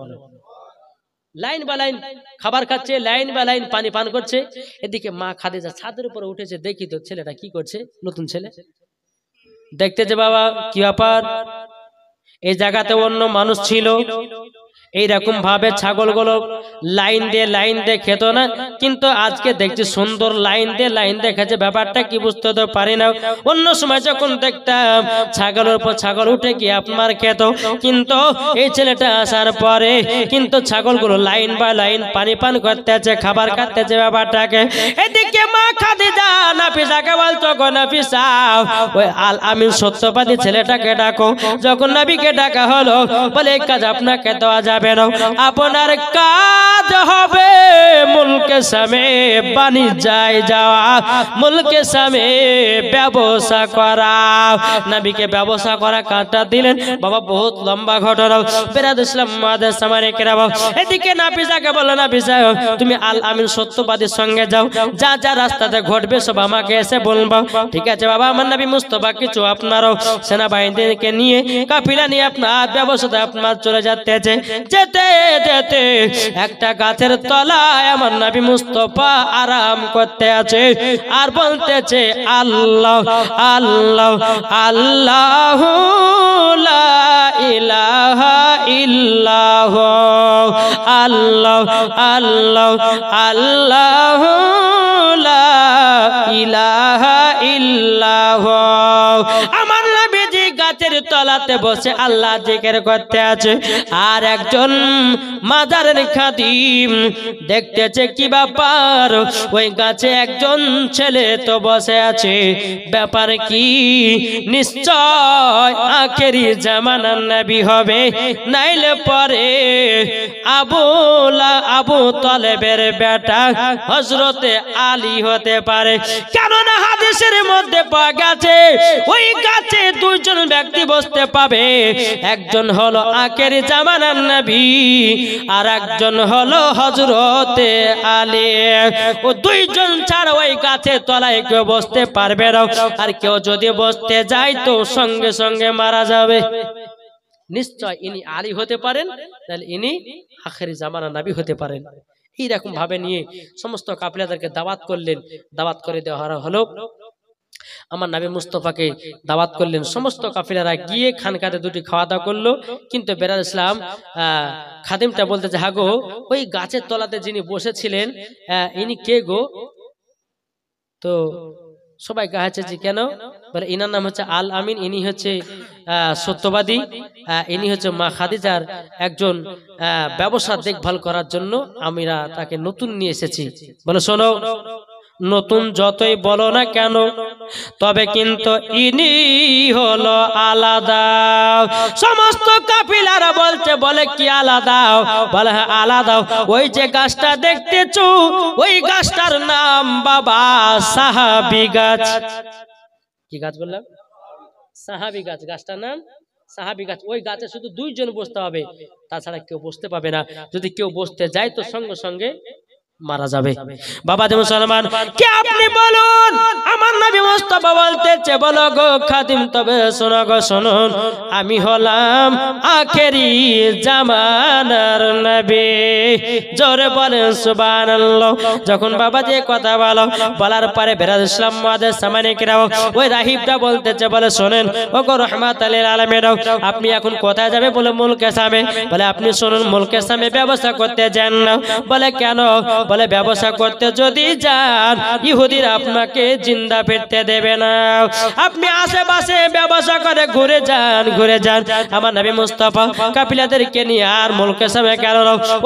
লাইন বা লাইন খাবার খাচ্ছে, লাইন বা লাইন পানি পান করছে। এদিকে মা খাদিজা ছাদের উপরে উঠেছে, দেখি তো ছেলেটা কি করছে, নতুন ছেলে। দেখতে যে বাবা কি ব্যাপার, এই জায়গাতে অন্য মানুষ ছিল, এইরকম ভাবে ছাগলগুলো লাইন দিয়ে খেত না, কিন্তু আজকে দেখছি সুন্দর লাইন দিয়ে খেছে। ব্যাপারটা কি বুঝতে তো পারি না। অন্য সময় যখন দেখতাম ছাগলের উপর ছাগল উঠে গিয়ে আপনার খেত, কিন্তু এই ছেলেটা আসার পরে কিন্তু ছাগলগুলো লাইন বা লাইন পানি পান করতেছে, খাবার খাচ্ছে ব্যাপারটাকে। এদিকে মা খাদিজা নাফিসাকে বলতো গো নাফিসা, ওই আল আমিন সত্যবাদী ছেলেটাকে ডাকো। যখন নবীকে ডাকা হলো, বলে এই কাজ আপনাকে দেওয়া যাবে না, আপনার কাজ হবে মুলকে সামে বাণিজ্যায় যাওয়া, মুলকে সামে ব্যবসা করা। নবীকে ব্যবসা করা কাজটা দিলেন বাবা। বহুত লম্বা ঘটনা, বেরাদ ইসলাম মাদের সামানে কেরাবা। এদিকে নাফিসাকে বলল নাফিসা তুমি আল আমিন সত্যবাদীর সঙ্গে যাও, যা যা রাস্তাতে ঘটবে সব আমাকে এসে বলবা। ঠিক আছে বাবা। আমার নবী মুস্তাফা কিছু আপনারও সেনাবাহিনীকে নিয়ে কাফিলা নিয়ে আপনার ব্যবসাতে আপনার চলে যাচ্ছে। যেতে যেতে একটা গাছের তলায় আমার নবী মুস্তাফা আরাম করতে আছে, আর বলতেছে আল্লাহ আল্লাহ আল্লাহ লা ইলাহা ইল্লাহ, আল্লাহ আল্লাহ আল্লাহ লা ইলাহা ইল্লাহ। আমার নবীজি গাছের তলাতে বসে আল্লাহ জিকির করতে আছে, আর একজন মাজারের খাদিম দেখতেছে কি ব্যাপার, ওই গাছে একজন ছেলে তো বসে আছে। ব্যাপার কি? নিশ্চয় আখেরি জামানার নবী হবে, নাইলে পরে আবু তালেবের বেটা হযরতে আলী হতে পারে। কেননা হাদিসের মধ্যে পাওয়া গেছে ওই গাছে দুইজন ব্যক্তি বসতে পাবে, একজন হলো আখেরি জামানার নবী, আর একজন হলো হযরতে আলী। ও দুইজন ছাড়া ওই গাছের তলায় কেউ বসতে পারবে না, আর কেউ যদি বসতে যায় তো সঙ্গে সঙ্গে মারা যাবে। নিশ্চয় ইনি আলী হতে পারেন, তাহলে ইনি আখেরি জামানার নবী হতে পারেন। এইরকম ভাবে নিয়ে সমস্ত কাফিলাদেরকে দাওয়াত করলেন। দাওয়াত করে দেওয়া হলো, আমার নবী মুস্তাফাকে দাওয়াত করলেন। সমস্ত কাফিলারা গিয়ে খানকাতে দুটি খাওয়া দাওয়া করলো। কিন্তু বেরাদ ইসলাম খাদিমটা বলতেছে হ্যাঁ গো, ওই গাছের তলাতে যিনি বসেছিলেন ইনি কে গো? তো সবাই গাছে যে কেন? বলে ইনার নাম হচ্ছে আল আমিন, ইনি হচ্ছে সত্যবাদী, ইনি হচ্ছে মা খাদিজার একজন ব্যবসা দেখভাল করার জন্য আমরা তাকে নতুন নিয়ে এসেছি। বলে শোনো, নতুন যতই বলো না কেন, তবে কিন্তু ইনি হলো আলাদা। সমস্ত কাফিলারা বলছে, বলে কি আলাদা? বলে হ্যাঁ আলাদা। ওই যে গাছটা দেখতেছো, ওই গাছটার নাম বাবা সাহাবী গাছ। কি গাছ বললাম? সাহাবী গাছ। গাছটার নাম সাহাবী গাছ। ওই গাছে শুধু দুইজন বসতে হবে, তাছাড়া কেউ বসতে পাবে না। যদি কেউ বসতে যায় তো সঙ্গে সঙ্গে মারা যাবে। বাবাজি মুসলমান, কে আপনি বলুন, আমার নবী মুস্তাফা বলতেছে, বলো গো খাদিম, তবে শোনো গো শুনুন, আমি হলাম আখেরি জামানার নবী। জোরে বলেন সুবহানাল্লাহ। যখন বাবাজি কথা বলার পরে বেরাদ ইসলাম মুআদ্দিস সামানিকরাও ওই রাহিবটা বলতেছে, বলে শোনেন ও গো রাহমাতুল লিল আলামিন, আপনি এখন কোথায় যাবে? বলে মুলকে শামে। বলে আপনি শুনুন, মুলকে শামে ব্যবসা করতে যান না। বলে কেন? বলে ব্যবসা করতে যদি যান ইহুদিরা আপনাকে জিন্দা ফিরতে দেবে না। আপনি আশেপাশে ব্যবসা করে ঘুরে যান। আমার নবী মুস্তাফা কাফিলাদেরকে নিয়ে আর মুলকে শামে গেল,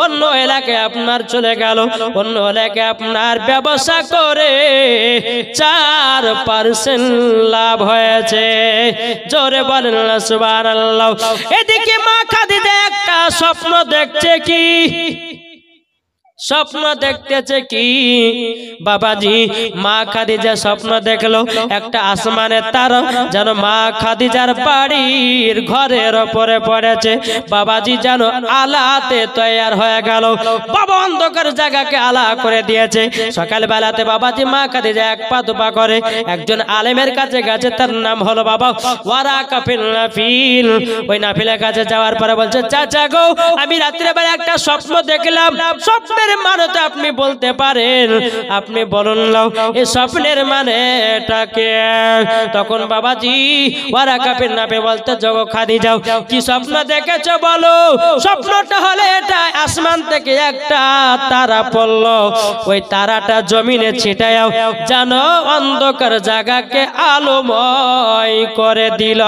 অন্য এলাকায় আপনার চলে গেল। অন্য এলাকায় আপনার ব্যবসা করে 4% লাভ হয়েছে। জোরে বলেন না সুবহানাল্লাহ। এদিকে মা খাদিজা একটা স্বপ্ন দেখছে। কি স্বপ্ন দেখতেছে? কি বাবাজি, মা খাদিজা স্বপ্ন দেখলো একটা আসমানের তারা যেন মা খাদিজার বাড়ির ঘরের উপরে পড়েছে। বাবাজি যেন আলাতে তৈয়ার হয়ে গেল। বাবা অন্ধকার জায়গাকে আলা করে দিয়েছে। সকাল বেলাতে বাবাজি মা খাদিজা এক পা দুপা করে একজন আলেমের কাছে গেছে, তার নাম হলো বাবা ওয়ারাকা বিন নাফিল। ওই নাফিলের কাছে যাওয়ার পরে বলছে, চাচা গো, আমি রাত্রে বেলা একটা স্বপ্ন দেখলাম, স্বপ্নের মানে তো আপনি বলতে পারেন, আপনি বলুন না এই স্বপ্নের মানেটাকে। তখন বাবাজি ওয়ারাকা বিন নাফিল বলতে, জগো খাদিজা, কি স্বপ্ন দেখেছো বলো? স্বপ্নটা হলে এটা, আসমান থেকে একটা তারা পড়লো, ওই তারাটা জমিনে ছিটায়াও যেন অন্ধকার জায়গাকে আলোময় করে দিল।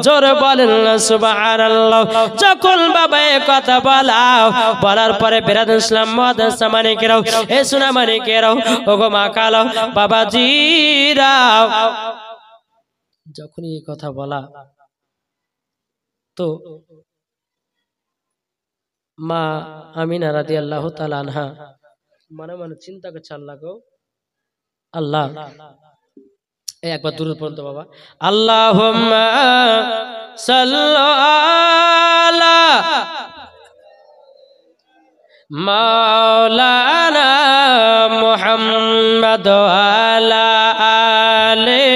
জোরে বলেন সুবহানাল্লাহ। যখন বাবা এই কথা বলার পরে বেরাদ ইসলাম মুআদ্দিস সামানিকেরাও, এ সুনামানিকেরাও, ওগো মা কালো বাবাজিরা, যখন এই কথা বলা তো মা আমিনা রাদিয়াল্লাহু তাআলা আনহা মনে মনে চিন্তা করছে, আল্লাহ গো আল্লাহ, এই একবার দূরে পড়তো বাবা, আল্লাহুম্মা সাল্লি আলা মাওলানা মুহাম্মদ আলা আলে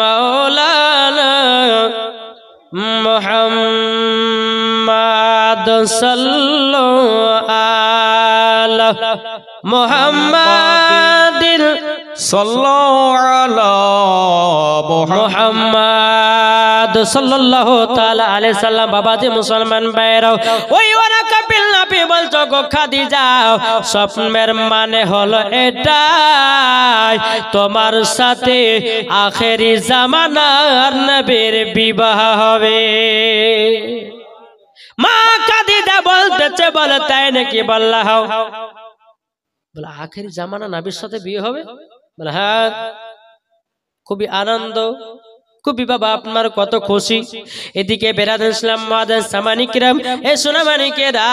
মাওলানা মুহাম্মদ সাল্লাল্লাহু আলা মুহাম্মাদিন সাল্লাল্লাহু আলা মুহাম্মদ সাল্লাল্লাহু তাআলা আলাইহি সাল্লাম। বাবাজি মুসলমান ভাইরাও, ওই ওয়ারাকা বিন নাফিল বলছো গো খাদিজা, স্বপ্নের মানে হলো এটাই, তোমার সাথে আখেরি জামানার নবীর বিবাহ হবে। মা খাদিজা বলতেছে, বলে তাই নাকি? বললা হাও। বলে আখেরি জামানা নবীর সাথে বিয়ে হবে? বলে হ্যাঁ। খুবই আনন্দ, খুবই বাবা আপনার কত খুশি। এদিকে বেরাদ ইসলাম মুআদ্দিস সামানিকরাম, এ সুনামানিকেরা,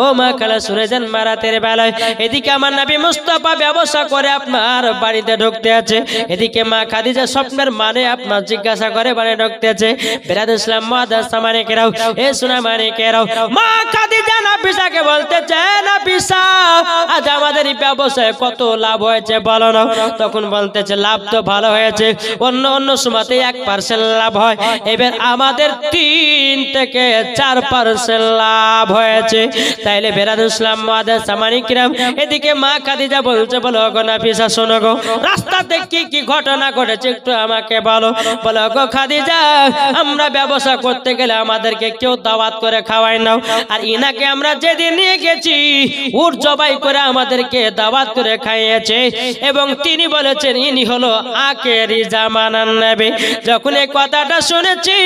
ও মা খালা শুনে যান মা রাতের বেলায়। এদিকে আমার নবী মুস্তাফা ব্যবসা করে আপনার বাড়িতে ঢুকতে আছে। এদিকে মা খাদিজা স্বপ্নের মানে আপনার জিজ্ঞাসা করে বাড়ি ঢুকতে আছে। বেরাদ ইসলাম মুআদ্দিস সামানিকরাও, এ সুনামানিকেরাও, মা খাদিজা নাফিসাকে বলতেছে, নাফিসা আজ আমাদের এই ব্যবসায় কত লাভ হয়েছে বলো না? তখন বলতেছে, লাভ তো ভালো হয়েছে, অন্য সময়তে 1% লাভ হয়, এবার আমাদের 3 থেকে 4% লাভ হয়েছে। তাইলে বেরাদ ইসলাম মুআদ্দিস সামানিকরাম, এদিকে মা খাদিজা বলছে, বলো গো নাফিসা শোনো গো, রাস্তাতে কি কি ঘটনা ঘটেছে একটু আমাকে বলো। বলো গো খাদিজা, আমরা ব্যবসা করতে গেলে আমাদেরকে কেউ দাওয়াত করে খাওয়ায় না, আর ইনাকে আমরা যেদিন নিয়ে গেছি উট জবাই করে আমাদেরকে দাওয়াত করে খাইয়েছে, এবং তিনি বলেছেন ইনি হলো আখেরি জামানার নবী। যখন এই কথাটা শুনেছি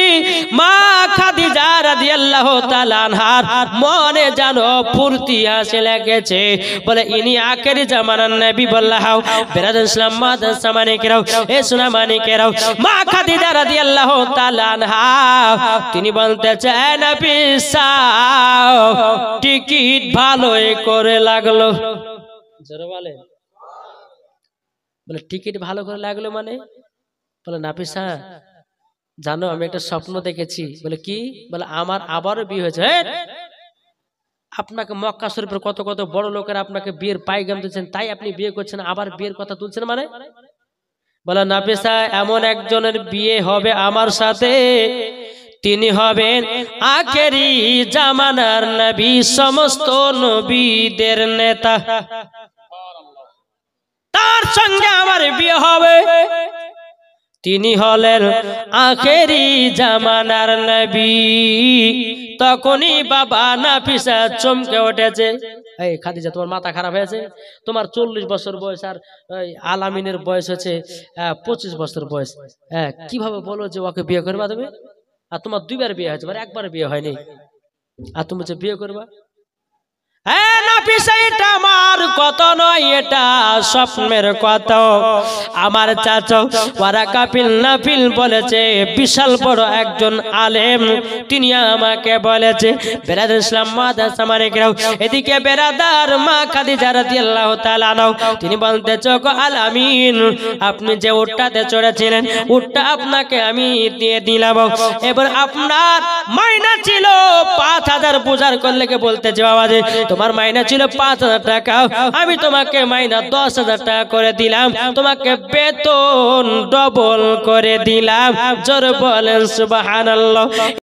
মা খাদিজা রাদিয়াল্লাহু তাআলা আনহার মনে যেন ফুর্তি আসে লেগেছে। বলে ইনি আখেরি জামানার নবী। বললাম বেরাদ ইসলাম মুআদ্দিস সামানিকেরাও, এ সুনামানিকেরাও, মা খাদিজা রাদিয়াল্লাহু তাআলা আনহা তিনি বলতেছে, এ নাফিসা টিকিট ভালোই করে লাগলো। জোরে বলেন। বলে টিকিট ভালো করে লাগলো মানে? বলে নাফিসা জানো আমি একটা স্বপ্ন দেখেছি। বলে কি? বলে আমার আবারও বিয়ে হয়েছে। আপনাকে মক্কা শরীফের কত কত বড় লোকেরা আপনাকে বিয়ের পায়গাম দিচ্ছেন, তাই আপনি বিয়ে করছেন, আবার বিয়ের কথা তুলছেন মানে? বলে নবী সাহেব এমন একজনের বিয়ে হবে আমার সাথে, তিনি হবেন আখেরি জামানার নবী, সমস্ত নবীদের নেতা, তার সঙ্গে আমার বিয়ে হবে। তিনি হলেন আখেরি জামানার নবী। তখনই বাবা নাফিসা চমকে উঠেছে। এই খাদিজা, তোমার মাথা খারাপ হয়েছে? তোমার 40 বছর বয়স, আর আলামিনের বয়স হচ্ছে 25 বছর বয়স। কিভাবে বলো যে ওকে বিয়ে করবা তুমি? আর তোমার 2বার বিয়ে হয়েছে, একবার বিয়ে হয়নি, আর তুমি যে বিয়ে করবা? এটা আমার কথা নয়, এটা স্বপ্নের কথা। আমার চাচা ওয়ারাকা বিন নাফিল বলেছে, বিশাল বড় একজন আলেম, তিনি আমাকে বলেছে, বেরাদার ইসলাম মাদ্রাসা মালিকরাও, এদিকে বেরাদার মা খাদিজা রাদিয়াল্লাহু তাআলা আনহা, তিনি বলতেছে গো আলামিন, আপনি যে উটটাতে চড়েছিলেন, উটটা আপনাকে আমি দিয়ে দিলাম। এবার আপনার মাইনা ছিল 5000 পূজার করলে কে বলতেছে বাবাজি, তোমার মাইনা ছিল 5000 টাকা, আমি তোমাকে মাইনা 10,000 টাকা করে দিলাম, তোমাকে বেতন ডবল করে দিলাম। জোরে বলেন সুবহানাল্লাহ।